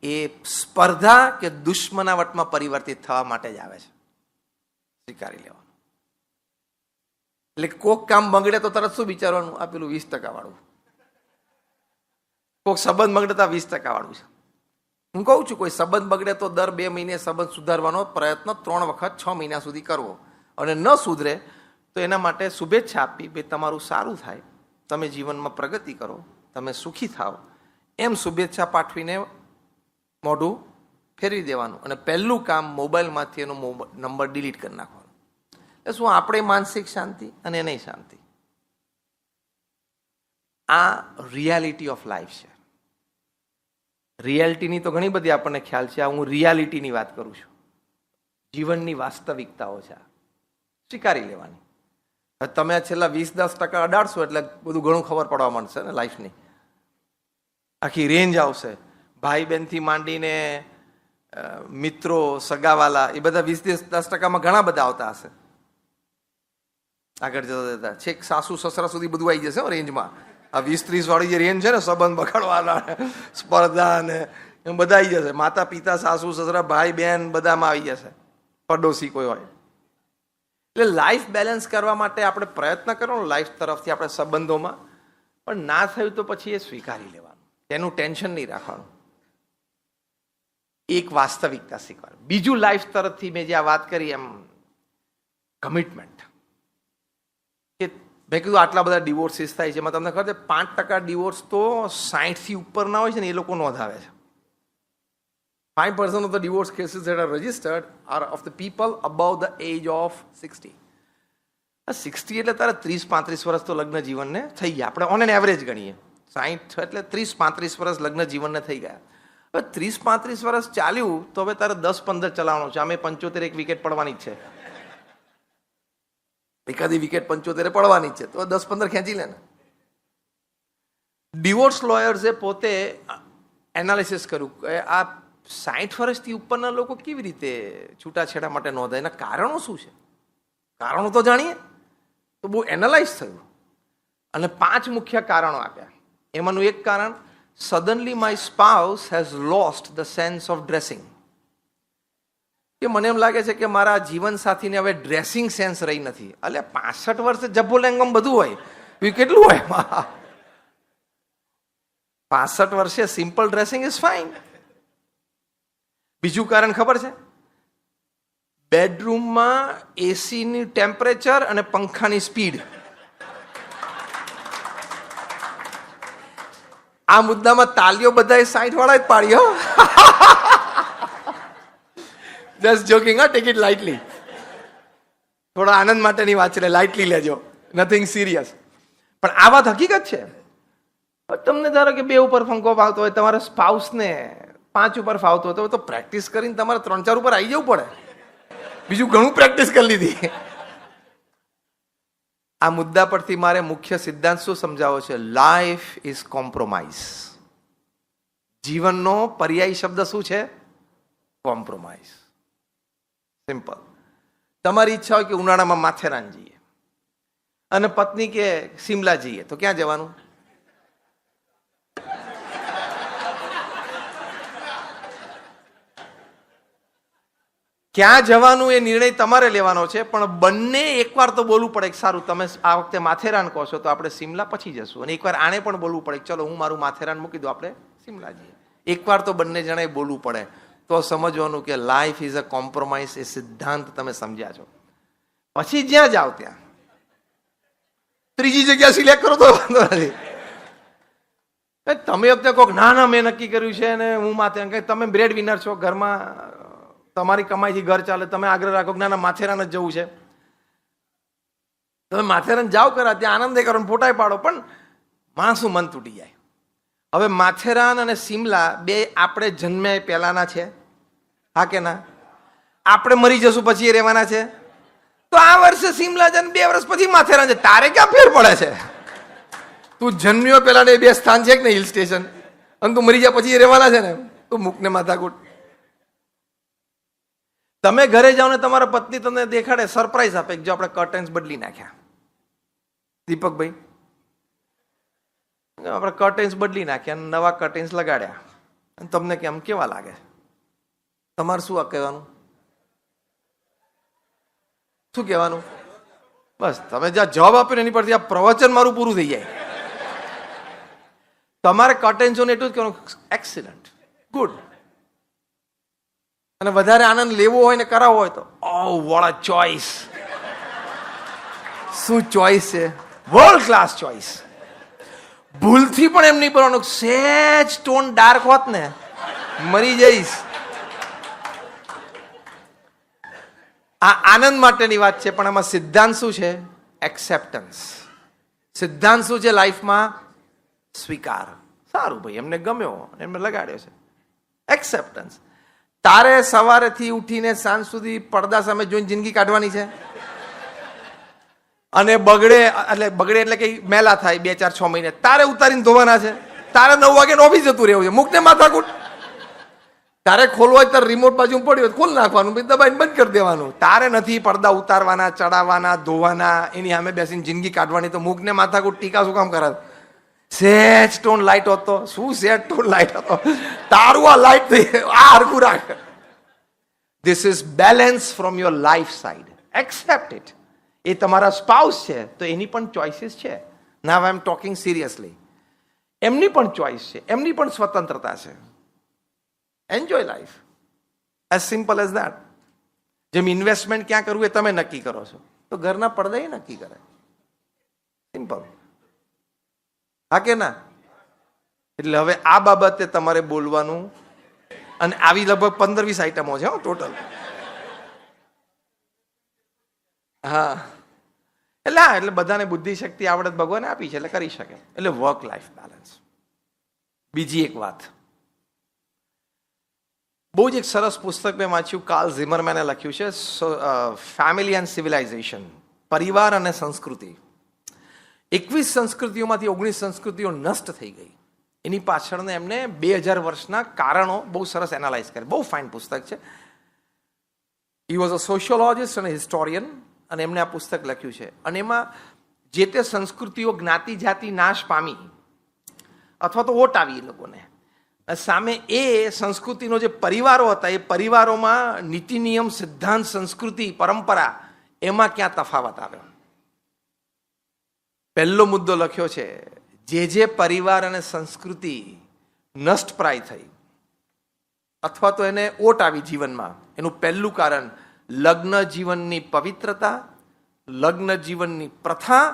એ સ્પર્ધા કે દુશ્મનાવટમાં પરિવર્તિત થવા માટે જ આવે છે. સ્વીકારી લેવાનું. એટલે કોક કામ બગડે તો તરત શું વિચારવાનું? આ પેલું 20% વાળું. કોક સંબંધ બગડે તો 20% વાળું છે. હું કહું છું, કોઈ સંબંધ બગડે તો દર 2 મહિને સંબંધ સુધારવાનો પ્રયત્ન 3 વખત 6 મહિના સુધી કરવો, અને ન સુધરે તો એના માટે શુભેચ્છા આપી, ભાઈ તમારું સારું થાય, તમે જીવનમાં પ્રગતિ કરો, તમે સુખી થાઓ, એમ શુભેચ્છા પાઠવીને મોઢું ફેરવી દેવાનું. અને પહેલું કામ મોબાઈલમાંથી એનો નંબર ડિલીટ કરી નાખવાનો. એટલે શું? આપણે માનસિક શાંતિ અને એની શાંતિ. આ રિયાલિટી ઓફ લાઈફ છે. રિયાલિટીની તો ઘણી બધી આપણને ખ્યાલ છે. હું રિયાલિટીની વાત કરું છું. જીવનની વાસ્તવિકતાઓ છે, સ્વીકારી લેવાની. તમે છેલ્લા 20-10% અડાડશો એટલે બધું ઘણું ખબર પડવા માંડશે ને લાઈફની. આખી રેન્જ આવશે. ભાઈ બહેનથી માંડીને મિત્રો, સગાવાલા, એ બધા 20-10%માં ઘણા બધા આવતા હશે. આગળ જતા છેક સાસુ સસરા સુધી બધું આવી જશે રેન્જમાં. આ 20-30 વાળી જે રેન્જ છે ને, સંબંધ બગાડવાના, સ્પર્ધા ને એમ બધા આવી જશે. માતા પિતા, સાસુ સસરા, ભાઈ બહેન બધામાં આવી જશે, પડોશી કોઈ હોય. એટલે લાઈફ બેલેન્સ કરવા માટે આપણે પ્રયત્ન કરવાનો લાઈફ તરફથી, આપણે સંબંધોમાં. પણ ના થયું તો પછી એ સ્વીકારી લેવાનું, તેનું ટેન્શન નહીં રાખવાનું. એક વાસ્તવિકતા શીખવાનું. બીજું લાઈફ તરફથી મેં જે આ વાત કરી એમ કમિટમેન્ટ. કે મેં કીધું આટલા બધા ડિવોર્સીસ થાય છે, એમાં તમને ખબર છે 5% ડિવોર્સ તો 60થી ઉપરના હોય છે ને એ લોકો નોંધાવે છે. 5% of the divorce cases that are registered are of the people above the age of 60. 60 એટલે તારે 30-35 વર્ષ તો લગ્ન જીવનને થઈ ગયા. આપણે ઓન એન એવરેજ ગણીએ 60 એટલે 30-35 વર્ષ લગ્ન જીવનને થઈ ગયા. હવે 30-35 વર્ષ ચાલ્યું તો હવે તારે 10-15 ચલાવવાનો છે. આમે 75 એક વિકેટ પડવાની જ છે. એકાદી વિકેટ 75 પડવાની જ છે, તો 10-15 ખેંચી લે ને. ડિવોર્સ લોયર્સે પોતે એનાલિસિસ કર્યું કે આ 60 વર્ષથી ઉપરના લોકો કેવી રીતે છૂટાછેડા માટે નોંધાય, એના કારણો શું છે. કારણો તો જાણીએ. તો બહુ એનાલાઇઝ થયું અને 5 મુખ્ય કારણો આપ્યા. એમાંનું એક કારણ, suddenly my spouse has lost the sense of dressing. કે મને એમ લાગે છે કે મારા જીવન સાથીને હવે ડ્રેસિંગ સેન્સ રહી નથી. એટલે 65 વર્ષે જબ્બો લેંગમ બધું હોય, એ કેટલું હોય. 65 વર્ષે સિમ્પલ ડ્રેસિંગ ઇઝ ફાઇન. બીજું કારણ ખબર છે? બેડરૂમમાં એસીની ટેમ્પરેચર અને પંખાની સ્પીડ. આ મુદ્દામાં તાલીઓ બધાએ 60 વાળા જ પાડી. હો, just joking. Take it lightly. થોડા આનંદ માટેની વાત છે, લાઇટલી લેજો, નથિંગ સિરિયસ. પણ આ વાત હકીકત છે. તમને ધારો કે 2 ઉપર પંખો ફાવતો હોય, તમારા સ્પાઉસને 5 ઉપર ફાવતો હોય, તો પ્રેક્ટિસ કરીને તમારે 3-4 ઉપર આવી જવું પડે. બીજું ઘણું પ્રેક્ટિસ કરી લીધી. આ મુદ્દા પરથી મારે મુખ્ય સિદ્ધાંત શું સમજાવો છે? Life is compromise. જીવનનો પર્યાયી શબ્દ શું છે? કોમ્પ્રોમાઇઝ. સિમ્પલ. તમારી ઈચ્છા હોય કે ઉનાળામાં માથેરાન જઈએ અને પત્ની કે શિમલા જઈએ, તો ક્યાં જવાનું? ક્યાં જવાનું એ નિર્ણય તમારે લેવાનો છે, પણ બંને એકવાર તો બોલવું પડે કે સારું તમે આ વખતે માથેરાન કહો છો તો આપણે શિમલા પછી જશું, અને એકવાર આને પણ બોલવું પડે ચલો હું મારું માથેરાન મૂકી દઉં, આપણે શિમલા જઈએ. એકવાર તો બંને જણાએ બોલવું પડે, તો સમજવાનું કે લાઈફ ઇઝ અ કોમ્પ્રોમાઇઝ. એ સિદ્ધાંત તમે સમજ્યા છો. પછી જ્યાં જાઓ ત્યાં ત્રીજી જગ્યા સિલેક્ટ કરો તો વાંધો નથી, તમે વખતે કહો ના મેં નક્કી કર્યું છે ને હું માથે, કે તમે બ્રેડ વિનર છો ઘરમાં, તમારી કમાઈથી ઘર ચાલે, તમે આગ્રહ રાખો ના માથેરાન જ જવું છે, તમે માથેરાન જાઓ કરા, ત્યાં આનંદ કરો, ફોટા પાડો, પણ માણસનું મન તૂટી જાય. હવે માથેરાન અને સિમલા બે આપણે જન્મ્યા પહેલાના છે, હા કે ના? આપણે મરી જશું પછી એ રહેવાના છે. તો આ વર્ષે સિમલા છે ને 2 વર્ષ પછી માથેરાન છે, તારે ક્યાં ફેર પડે છે? તું જન્મ્યો પેલા ને 2 સ્થાન છે કે ને હિલ સ્ટેશન, અને તું મરી જાય પછી એ રહેવાના છે ને, તું મૂકને માથાકૂટ. તમે ઘરે જાઓ ને તમારા પત્ની તમને દેખાડે, સરપ્રાઈઝ આપે જો આપણે કર્ટન્સ બદલી નાખ્યા. દીપકભાઈ, આપણે કર્ટેન્સ બદલી નાખ્યા, નવા કર્ટેન્સ લગાડ્યા, અને તમને કેમ કેવા લાગે? તમારે શું કહેવાનું? શું કહેવાનું? બસ તમે જ્યાં જવાબ આપ્યો ને એની પરથી આ પ્રવચન મારું પૂરું થઈ જાય. તમારે કર્ટેન્સોને એટલું જ કહેવાનું, એક્સિલન્ટ, ગુડ. અને વધારે આનંદ લેવો હોય ને કરાવવો હોય તો ઓ વોટ અ ચોઇસ, શું ચોઇસ છે, વર્લ્ડ ક્લાસ ચોઇસ. ભૂલથી પણ એમ નહીં બોલવાનું, સેજ ટોન ડાર્ક હોત ને મરી જઈશ. આ આનંદ માટેની વાત છે, પણ આમાં સિદ્ધાંત શું છે? એક્સેપ્ટન્સ. સિદ્ધાંત શું છે લાઈફમાં? સ્વીકાર. સારું ભાઈ, એમને ગમ્યો, એમને લગાડ્યો છે, એક્સેપ્ટન્સ. તારે સવારેથી ઉઠીને સાંજ સુધી પડદા સામે જોઈને જિંદગી કાઢવાની છે, અને બગડે એટલે કે મેલા થાય 2, 4, 6 મહિને, તારે ઉતારીને ધોવાના છે. તારે 9 વાગે ઓફિસ જતું રહેવું છે, મૂકને માથાકૂટ. તારે ખોલવો હોય તારે રિમોટ બાજુ પડ્યું હોય ખોલ નાખવાનું, દબાઈને બંધ કરી દેવાનું. તારે નથી પડદા ઉતારવાના, ચડાવવાના, ધોવાના, એની સામે બેસીને જિંદગી કાઢવાની, તો મૂકને માથાકૂટ. ટીકા શું કામ કરે? સેજ ટોન લાઈટ હતો, શું સેજ ટોન લાઈટ હતો? તારું આ લાઈટ થઈ, આ હરખું રાખ. This is balance from your life side. Accept it. એ તમારા સ્પાઉસ છે તો એની પણ ચોઇસીસ છે. Now I am talking seriously. એમની પણ ચોઇસ છે, એમની પણ સ્વતંત્રતા છે. Enjoy life, as simple as that. જેમ ઇન્વેસ્ટમેન્ટ ક્યાં કરવું એ તમે નક્કી કરો છો, તો ઘરના પડદા એ નક્કી કરે. સિમ્પલ, હા કે ના? એટલે હવે આ બાબતે તમારે બોલવાનું, અને આવી લગભગ 15-20 આઈટમો છે ટોટલ. હા, એટલે બધાને બુદ્ધિ શક્તિ આવડત ભગવાને આપી છે, એટલે કરી શકે. એટલે વર્ક લાઈફ બેલેન્સ. બીજી એક વાત, બહુ જ એક સરસ પુસ્તક મેં વાંચ્યું, કાર્લ ઝિમરમેને લખ્યું છે, ફેમિલી એન્ડ સિવિલાઇઝેશન, પરિવાર અને સંસ્કૃતિ. 21 સંસ્કૃતિઓમાંથી 19 સંસ્કૃતિઓ નષ્ટ થઈ ગઈ. એની પાછળને એમને 2000 વર્ષના કારણો બહુ સરસ એનાલાઇઝ કરે. બહુ ફાઇન પુસ્તક છે. હી વોઝ અ સોશિયોલોજિસ્ટ અને હિસ્ટોરિયન, અને એમને આ પુસ્તક લખ્યું છે. અને એમાં જે તે સંસ્કૃતિઓ જ્ઞાતિ જાતિ નાશ પામી અથવા તો ઓટ આવી એ લોકોને, સામે એ સંસ્કૃતિનો જે પરિવારો હતા, એ પરિવારોમાં નીતિ નિયમ, સિદ્ધાંત, સંસ્કૃતિ, પરંપરા, એમાં ક્યાં તફાવત આવ્યો. પહેલો મુદ્દો લખ્યો છે, જે પરિવાર અને સંસ્કૃતિ નષ્ટપ્રાય થઈ અથવા તો એને ઓટ આવી જીવનમાં, એનું પહેલું કારણ લગ્ન જીવનની પવિત્રતા, લગ્ન જીવનની પ્રથા,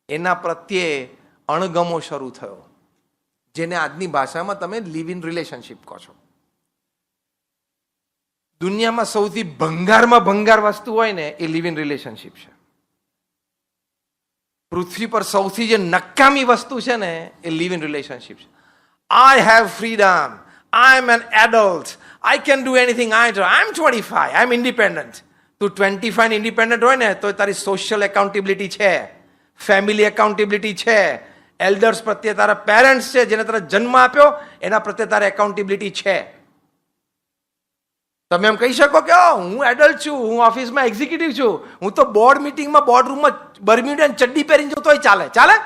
એના પ્રત્યે અણગમો શરૂ થયો, જેને આજની ભાષામાં તમે લિવ ઇન રિલેશનશિપ કહો છો. દુનિયામાં સૌથી ભંગારમાં ભંગાર વસ્તુ હોય ને એ લિવ ઇન રિલેશનશિપ છે. પૃથ્વી પર સૌથી જે નકામી વસ્તુ છે ને એ લિવ ઇન રિલેશનશિપ છે. I have freedom, I am an adult, I can do anything, I am 25, I am independent. તું 25 ઇન્ડિપેન્ડન્ટ હોય ને તો તારી સોશિયલ એકાઉન્ટેબિલિટી છે, ફેમિલી એકાઉન્ટેબિલિટી છે, એલ્ડર્સ પ્રત્યે તારા પેરેન્ટ્સ છે જેને તારા જન્મ આપ્યો એના પ્રત્યે તારા એકાઉન્ટેબિલિટી છે. તમે એમ કહી શકો કે હું એડલ્ટ છું, હું ઓફિસમાં એક્ઝિક્યુટિવ છું, હું તો બોર્ડ મિટિંગમાં બોર્ડ રૂમમાં બર્મ્યુડા ચડ્ડી પહેરીને જતો હોય, ચાલે? ચાલે?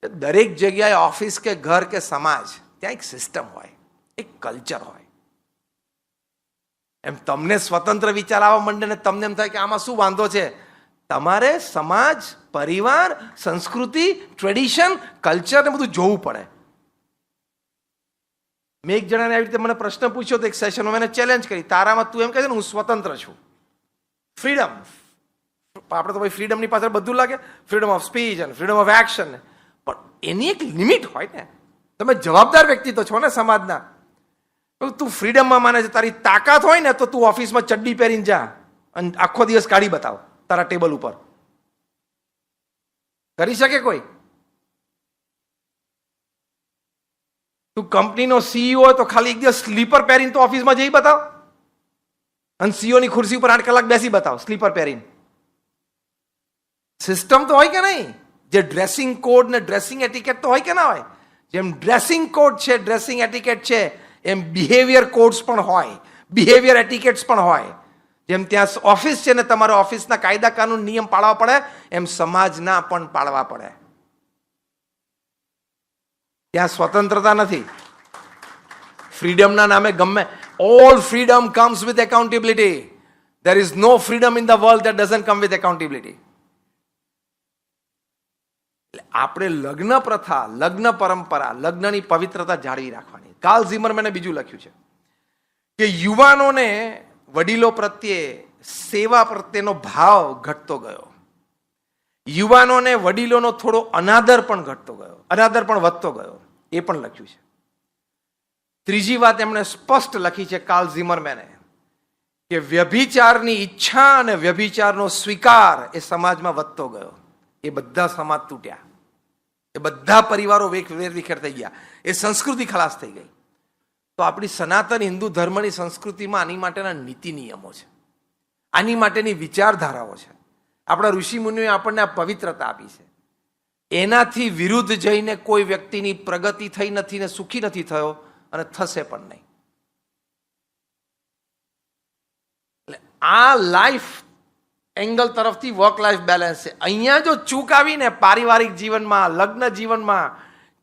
દરેક જગ્યાએ ઓફિસ કે ઘર કે સમાજ, ત્યાં એક સિસ્ટમ હોય, એક કલ્ચર હોય. એમ તમને સ્વતંત્ર વિચાર આવવા માંડે ને તમને એમ થાય કે આમાં શું વાંધો છે. તમારે સમાજ, પરિવાર, સંસ્કૃતિ, ટ્રેડિશન, કલ્ચર ને બધું જોવું પડે. મેં એક જણાને આવી રીતે મને પ્રશ્ન પૂછ્યો તો એક સેશનમાં મેં ચેલેન્જ કરી, તારામાં તું એમ કહે છે ને હું સ્વતંત્ર છું, ફ્રીડમ, આપણે તો ભાઈ ફ્રીડમની પાછળ બધું લાગે, ફ્રીડમ ઓફ સ્પીચ અને ફ્રીડમ ઓફ એક્શન, પણ એની એક લિમિટ હોય ને. તમે જવાબદાર વ્યક્તિ તો છો ને સમાજના. તું ફ્રીડમમાં માને છે, તારી તાકાત હોય ને તો તું ઓફિસમાં ચડ્ડી પહેરીને જા અને આખો દિવસ કાઢી બતાવ તારા ટેબલ ઉપર. કરી શકે કોઈ? તું કંપનીનો સીઈઓ હોય તો ખાલી એક દિવસ સ્લીપર પહેરીને તો ઓફિસમાં જઈ બતાવ અને સીઈઓની ખુરશી ઉપર 8 કલાક બેસી બતાવ સ્લીપર પહેરીને. સિસ્ટમ તો હોય કે નહીં? જે ડ્રેસિંગ કોડ ને ડ્રેસિંગ એટિકેટ તો હોય કે ના હોય? જેમ ડ્રેસિંગ કોડ છે, ડ્રેસિંગ એટિકેટ છે, એમ બિહેવિયર કોડ્સ પણ હોય, બિહેવિયર એટિકેટ્સ પણ હોય. જેમ ત્યાં ઓફિસ છે ને તમારે ઓફિસના કાયદા કાનૂન નિયમ પાળવા પડે, એમ સમાજના પણ પાળવા પડે. ત્યાં સ્વતંત્રતા નથી. ફ્રીડમના નામે ગમે, all freedom comes with accountability. There is no freedom in the world that doesn't come with accountability. આપણે લગ્ન પ્રથા, લગ્ન પરંપરા, લગ્નની પવિત્રતા જાળવી રાખવાની. કાર્લ ઝિમરમેને બીજું લખ્યું છે કે યુવાનોને વડીલો પ્રત્યે, સેવા પ્રત્યેનો ભાવ ઘટતો ગયો. યુવાનોને વડીલોનો થોડો અનાદર પણ ઘટતો ગયો, અનાદર પણ વધતો ગયો. એ પણ લખ્યું છે. ત્રીજી વાત એમણે સ્પષ્ટ લખી છે કાર્લ ઝિમરમેને કે વ્યભિચારની ઈચ્છા અને વ્યભિચારનો સ્વીકાર એ સમાજમાં વધતો ગયો. એ બધા સમાજ તૂટ્યા, એ બધા પરિવારો વેરવિખેર થઈ ગયા, એ સંસ્કૃતિ ખલાસ થઈ ગઈ. તો આપણી સનાતન હિન્દુ ધર્મની સંસ્કૃતિમાં આની માટેના નીતિ નિયમો છે, આની માટેની વિચારધારાઓ છે. આપણા ઋષિ મુનિઓએ આપણને આ પવિત્રતા આપી છે. એનાથી વિરુદ્ધ જઈને કોઈ વ્યક્તિની પ્રગતિ થઈ નથી ને સુખી નથી થયો અને થશે પણ નહીં. એટલે આ લાઈફ એંગલ તરફથી વર્ક લાઈફ બેલેન્સ છે. અહીંયા જો ચૂક આવીને પારિવારિક જીવનમાં, લગ્ન જીવનમાં,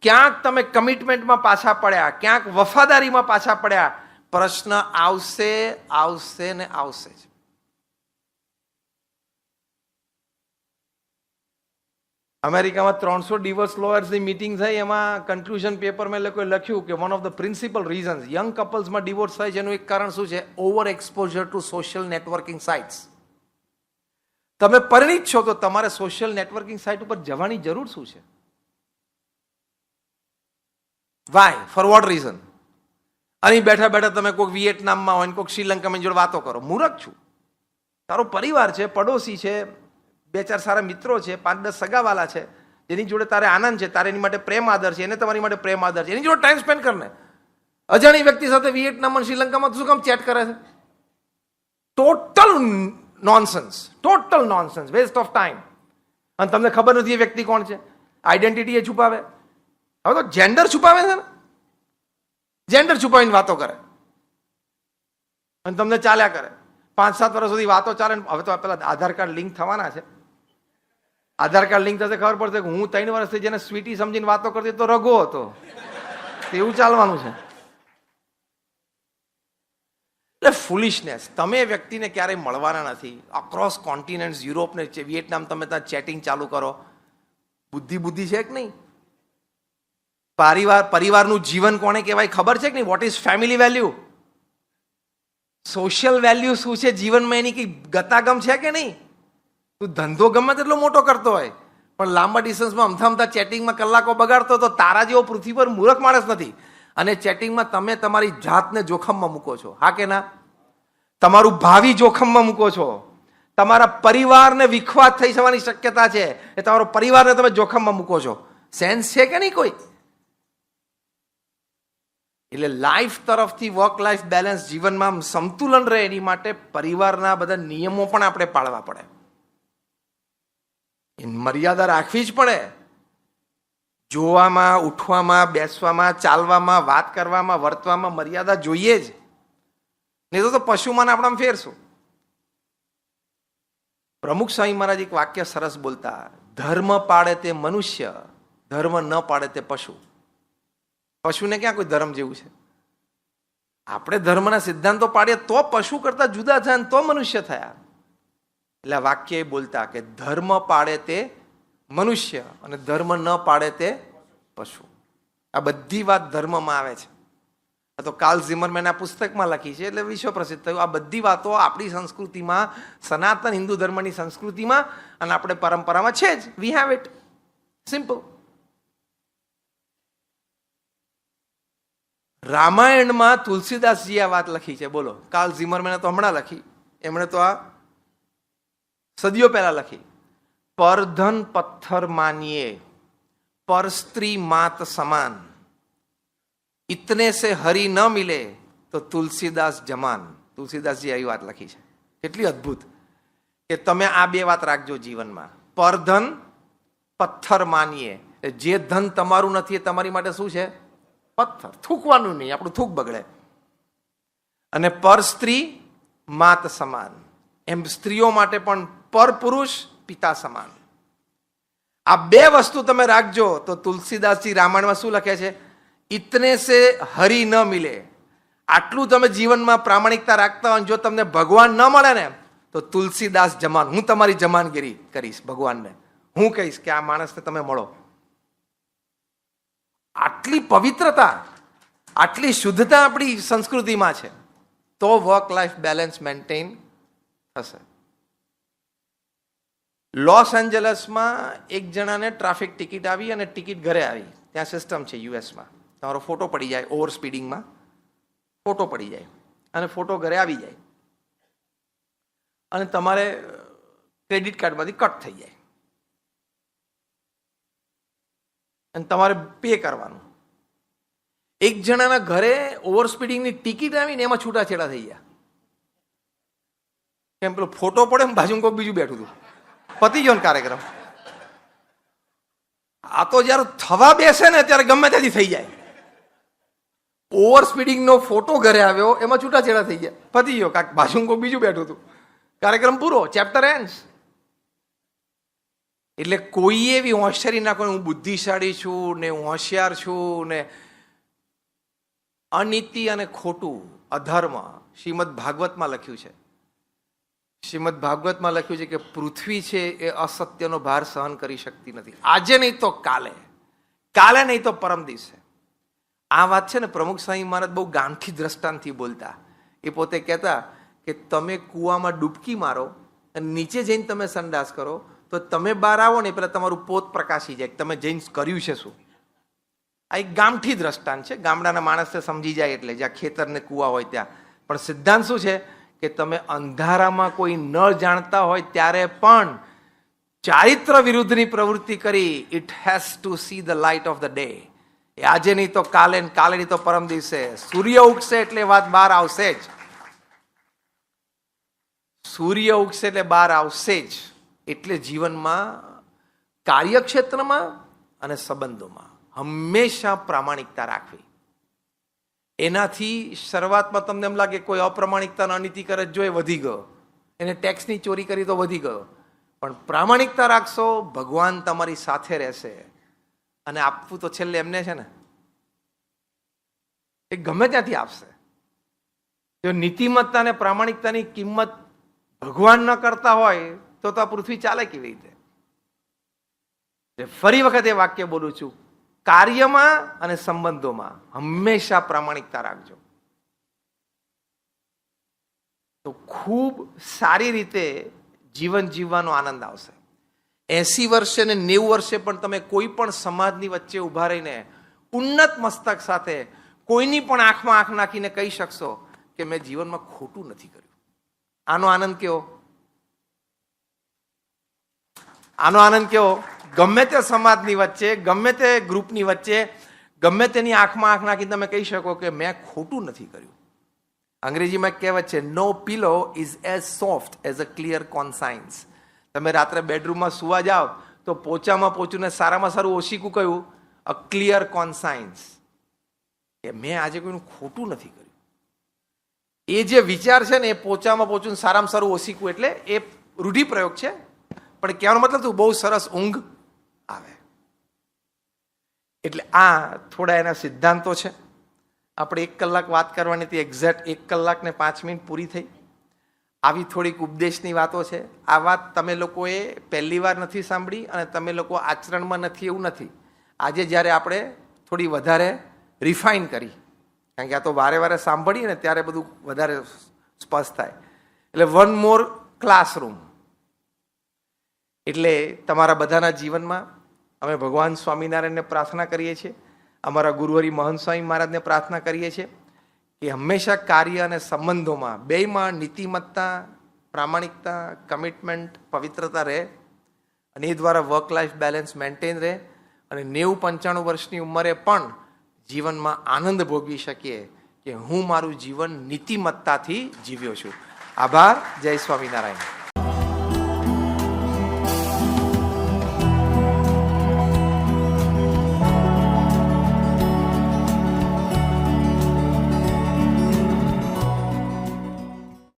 ક્યાંક તમે કમિટમેન્ટમાં પાછા પડ્યા, ક્યાંક વફાદારીમાં પાછા પડ્યા, પ્રશ્ન આવશે, આવશે ને આવશે જ. અમેરિકામાં 300 ડિવોર્સ લોયર્સની મીટિંગ થઈ. એમાં કન્ક્લુઝન પેપરમાં લોકોએ લખ્યું કે one of the principal reasons young કપલ્સમાં ડિવોર્સ થાય છે એનું એક કારણ શું છે? Over exposure to social networking sites. તમે પરિણિત છો તો તમારે સોશિયલ નેટવર્કિંગ સાઇટ ઉપર જવાની જરૂર શું છે? વાય? For what reason? અહીં બેઠા બેઠા તમે કોઈક વિયેટનામમાં હોય, કોઈક શ્રીલંકામાં જોડે વાતો કરો. મૂર્ખ છું. તારો પરિવાર છે, પડોશી છે, 2-4 સારા મિત્રો છે, 5-10 સગાવાલા છે, જેની જોડે તારે આનંદ છે, તારે એની માટે પ્રેમ આદર છે, એને તમારી માટે પ્રેમ આદર છે, એની જોડે ટાઈમ સ્પેન્ડ કરને. અજાણી વ્યક્તિ સાથે વિયેટનામ, શ્રીલંકામાં શું કામ ચેટ કરે છે? Total nonsense, total nonsense, waste of time. અને તમને ખબર નથી એ વ્યક્તિ કોણ છે. આઈડેન્ટિટી એ છુપાવે. હવે તો જેન્ડર છુપાવે છે ને, જેન્ડર છુપાવીને વાતો કરે અને તમને ચાલ્યા કરે. 5-7 વર્ષ સુધી વાતો ચાલે. હવે તો પેલા આધાર કાર્ડ લિંક થવાના છે. આધાર કાર્ડ લિંક થશે, ખબર પડશે કે હું 3 વર્ષથી જેને સ્વીટી સમજીને વાતો કરતી તો રઘો હતો. એવું ચાલવાનું છે. એટલે ફુલિશનેસ. તમે વ્યક્તિને ક્યારેય મળવાના નથી. અક્રોસ કોન્ટિનેન્ટ્સ, યુરોપ ને વિયેટનામ, તમે ત્યાં ચેટિંગ ચાલુ કરો. બુદ્ધિ છે કે નહીં? પરિવારનું જીવન કોને કહેવાય ખબર છે કે નહીં? What is family value? Social value શું છે જીવનમાં? એની કઈ ગતાગમ છે કે નહીં? તું ધંધો ગમે તેટલો મોટો કરતો હોય, પણ લાંબા ડિસ્ટન્સમાં અમથા ચેટિંગમાં કલાકો બગાડતો તો તારા જેવો પૃથ્વી પર મૂર્ખ માણસ નથી. અને ચેટિંગમાં તમે તમારી જાતને જોખમમાં મૂકો છો. હા કે ના? તમારું ભાવિ જોખમમાં મૂકો છો. તમારા પરિવારને વિખવાદ થઈ જવાની શક્યતા છે. એ તમારો પરિવારને તમે જોખમમાં મૂકો છો. સેન્સ છે કે નહીં કોઈ? એટલે લાઈફ તરફથી વર્ક લાઈફ બેલેન્સ, જીવનમાં સંતુલન રહે એની માટે પરિવારના બધા નિયમો પણ આપણે પાળવા પડે. મર્યાદા રાખવી જ પડે. જોવામાં, ઉઠવામાં, બેસવામાં, ચાલવામાં, વાત કરવામાં, વર્તવામાં મર્યાદા જોઈએ જ. નહીં તો પશુમાં આપણામાં ફેરશું. પ્રમુખ સ્વામી મહારાજ એક વાક્ય સરસ બોલતા, ધર્મ પાળે તે મનુષ્ય, ધર્મ ન પાળે તે પશુ. પશુને ક્યાં કોઈ ધર્મ જેવું છે? આપણે ધર્મના સિદ્ધાંતો પાડીએ તો પશુ કરતા જુદા થયા તો મનુષ્ય થયા. એટલે વાક્ય એ બોલતા કે ધર્મ પાળે તે મનુષ્ય અને ધર્મ ન પાડે તે પશુ. આ બધી વાત ધર્મમાં આવે છે. આ તો કાર્લ ઝિમરમેનના પુસ્તકમાં લખી છે, એટલે વિશ્વ પ્રસિદ્ધ થયું. આ બધી વાતો આપણી સંસ્કૃતિમાં, સનાતન હિન્દુ ધર્મની સંસ્કૃતિમાં અને આપણે પરંપરામાં છે જ. We have it. સિમ્પલ. રામાયણમાં તુલસીદાસજી આ વાત લખી છે. બોલો, કાર્લ ઝિમરમેને તો હમણાં લખી, એમણે તો આ સદીઓ પહેલા લખી. પર ધન પથ્થર માનીએ, પર સ્ત્રી માત સમાન, ઇતને સે હરી ન મિલે તો તુલસીદાસ જમાન. તુલસીદાસજી આવી વાત લખી છે. કેટલી અદ્ભુત કે તમે આ બે વાત રાખજો જીવનમાં. પર ધન પથ્થર માનીએ, જે ધન તમારું નથી એ તમારી માટે શું છે? પથ્થર. થૂકવાનું નહીં, આપણું થૂક બગડે. અને પર સ્ત્રી માત સમાન, એમ સ્ત્રીઓ માટે પણ પર પુરુષ પિતા સમાન. આ બે વસ્તુ તમે રાખજો તો તુલસીદાસજી રામાયણમાં શું લખે છે? ઇતને સે હરી ન મિલે. આટલું તમે જીવનમાં પ્રામાણિકતા રાખતા હોય, જો તમને ભગવાન ન મળે ને તો તુલસીદાસ જમાન, હું તમારી જમાનગીરી કરીશ ભગવાનને. હું કહીશ કે આ માણસને તમે મળો. આટલી પવિત્રતા, આટલી શુદ્ધતા આપણી સંસ્કૃતિમાં છે, તો વર્ક લાઈફ બેલેન્સ મેન્ટેન થશે. લોસ એન્જલસમાં એક જણાને ટ્રાફિક ટિકિટ આવી અને ટિકિટ ઘરે આવી. ત્યાં સિસ્ટમ છે યુએસમાં, તમારો ફોટો પડી જાય, ઓવર સ્પીડિંગમાં ફોટો પડી જાય અને ફોટો ઘરે આવી જાય અને તમારે ક્રેડિટ કાર્ડમાંથી કટ થઈ જાય અને તમારે પે કરવાનું. એક જણાના ઘરે ઓવર સ્પીડિંગની ટિકિટ આવીને એમાં છૂટાછેડા થઈ ગયા. કેમ? પેલો ફોટો પડે ને બાજુ કોઈક બીજું બેઠું હતું, પતી ગયો ને કાર્યક્રમ. આ તો જયારે થવા બેસે ને ત્યારે ગમે ત્યાંથી થઈ જાય. ઓવર સ્પીડિંગનો ફોટો ઘરે આવ્યો, એમાં છૂટાછેડા થઈ ગયા, પતી ગયો. કાંક બાજુ કોઈક બીજું બેઠું હતું, કાર્યક્રમ પૂરો, ચેપ્ટર એન્ડ્સ. એટલે કોઈ એવી હોશિયારી ના કોઈ હું બુદ્ધિશાળી છું ને હું હોશિયાર છું ને અનીતિ અને ખોટું અધર્મ શ્રીમદ ભાગવતમાં લખ્યું છે. શ્રીમદ ભાગવતમાં લખ્યું છે કે પૃથ્વી છે એ અસત્યનો ભાર સહન કરી શકતી નથી. આજે નહીં તો કાલે, કાલે નહીં તો પરમ દિવસે. આ વાત છે ને પ્રમુખ સ્વામી મહારાજ બહુ ગાંઠી દ્રષ્ટાંતથી બોલતા. એ પોતે કહેતા કે તમે કૂવામાં ડૂબકી મારો અને નીચે જઈને તમે સંડાસ કરો તો તમે બહાર આવો ને પેલા તમારું પોત પ્રકાશી જાય, તમે જઈને કર્યું છે શું. આ એક ગામઠી દ્રષ્ટાંત છે, ગામડાના માણસને સમજી જાય એટલે, જ્યાં ખેતર ને કૂવા હોય ત્યાં. પણ સિદ્ધાંત શું છે કે તમે અંધારામાં કોઈ ન જાણતા હોય ત્યારે પણ ચારિત્ર વિરુદ્ધની પ્રવૃત્તિ કરી, it has to see the light of the day. એ આજે નહીં તો કાલે, કાલે નહીં તો પરમ દિવસે. સૂર્ય ઉગશે એટલે વાત બહાર આવશે જ. સૂર્ય ઉગશે એટલે બહાર આવશે જ. એટલે જીવનમાં, કાર્યક્ષેત્રમાં અને સંબંધોમાં હંમેશા પ્રામાણિકતા રાખવી. એનાથી શરૂઆતમાં તમને એમ લાગે કોઈ અપ્રામાણિકતાનો અનીતિ કરે જો એ વધી ગયો, એને ટેક્સની ચોરી કરી તો વધી ગયો. પણ પ્રામાણિકતા રાખશો, ભગવાન તમારી સાથે રહેશે. અને આપવું તો છેલ્લે એમને છે ને, એ ગમે ત્યાંથી આપશે. જો નીતિમત્તા અને પ્રામાણિકતાની કિંમત ભગવાન ન કરતા હોય તો આ પૃથ્વી ચાલે કેવી રીતે? ફરી વખત એ વાક્ય બોલું છું, કાર્યમાં અને સંબંધોમાં હંમેશા પ્રામાણિકતા રાખજો તો ખૂબ સારી રીતે જીવન જીવવાનો આનંદ આવશે. 80 વર્ષે ને 90 વર્ષે પણ તમે કોઈ પણ સમાજની વચ્ચે ઊભા રહીને ઉન્નત મસ્તક સાથે કોઈની પણ આંખમાં આંખ નાખીને કહી શકશો કે મેં જીવનમાં ખોટું નથી કર્યું. આનો આનંદ કેવો? આનો આનંદ કેવો? ગમે તે સમાજની વચ્ચે, ગમે તે ગ્રુપની વચ્ચે, ગમે તેની આંખમાં આંખ નાખીને તમે કહી શકો કે મેં ખોટું નથી કર્યું. અંગ્રેજીમાં કહેવત છે, no pillow is as soft as a clear conscience. તમે રાત્રે બેડરૂમમાં સુવા જાઓ તો પોચામાં પોચું ને સારામાં સારું ઓશીકું કયું? અ ક્લિયર કોન્સાઇન્સ, કે મેં આજે કોઈનું ખોટું નથી કર્યું. એ જે વિચાર છે ને એ પોચામાં પોચું સારામાં સારું ઓશીકું, એટલે એ રૂઢિપ્રયોગ છે. પણ કહેવાનો મતલબ તું બહુ સરસ ઊંઘ આવે. એટલે આ થોડા એના સિદ્ધાંતો છે. આપણે 1 કલાક વાત કરવાની હતી, એક્ઝેક્ટ 1 કલાક ને 5 મિનિટ પૂરી થઈ. આવી થોડીક ઉપદેશની વાતો છે. આ વાત તમે લોકોએ પહેલી વાર નથી સાંભળી અને તમે લોકો આચરણમાં નથી એવું નથી. આજે જ્યારે આપણે થોડી વધારે રિફાઇન કરી, કારણ કે આ તો વારે વારે સાંભળીએ ને ત્યારે બધું વધારે સ્પષ્ટ થાય. એટલે 1 મોર ક્લાસરૂમ. એટલે તમારા બધાના જીવનમાં અમે ભગવાન સ્વામિનારાયણને પ્રાર્થના કરીએ છીએ અમારા ગુરુહરિ મહંત સ્વામી મહારાજને પ્રાર્થના કરીએ છીએ કે હંમેશા કાર્ય અને સંબંધોમાં બેયમાં નીતિમત્તા, પ્રામાણિકતા, કમિટમેન્ટ, પવિત્રતા રહે અને એ દ્વારા વર્ક લાઈફ બેલેન્સ મેન્ટેન રહે અને 90-95 વર્ષની ઉંમરે પણ જીવનમાં આનંદ ભોગવી શકીએ કે હું મારું જીવન નીતિમત્તાથી જીવ્યો છું. આભાર. જય સ્વામિનારાયણ.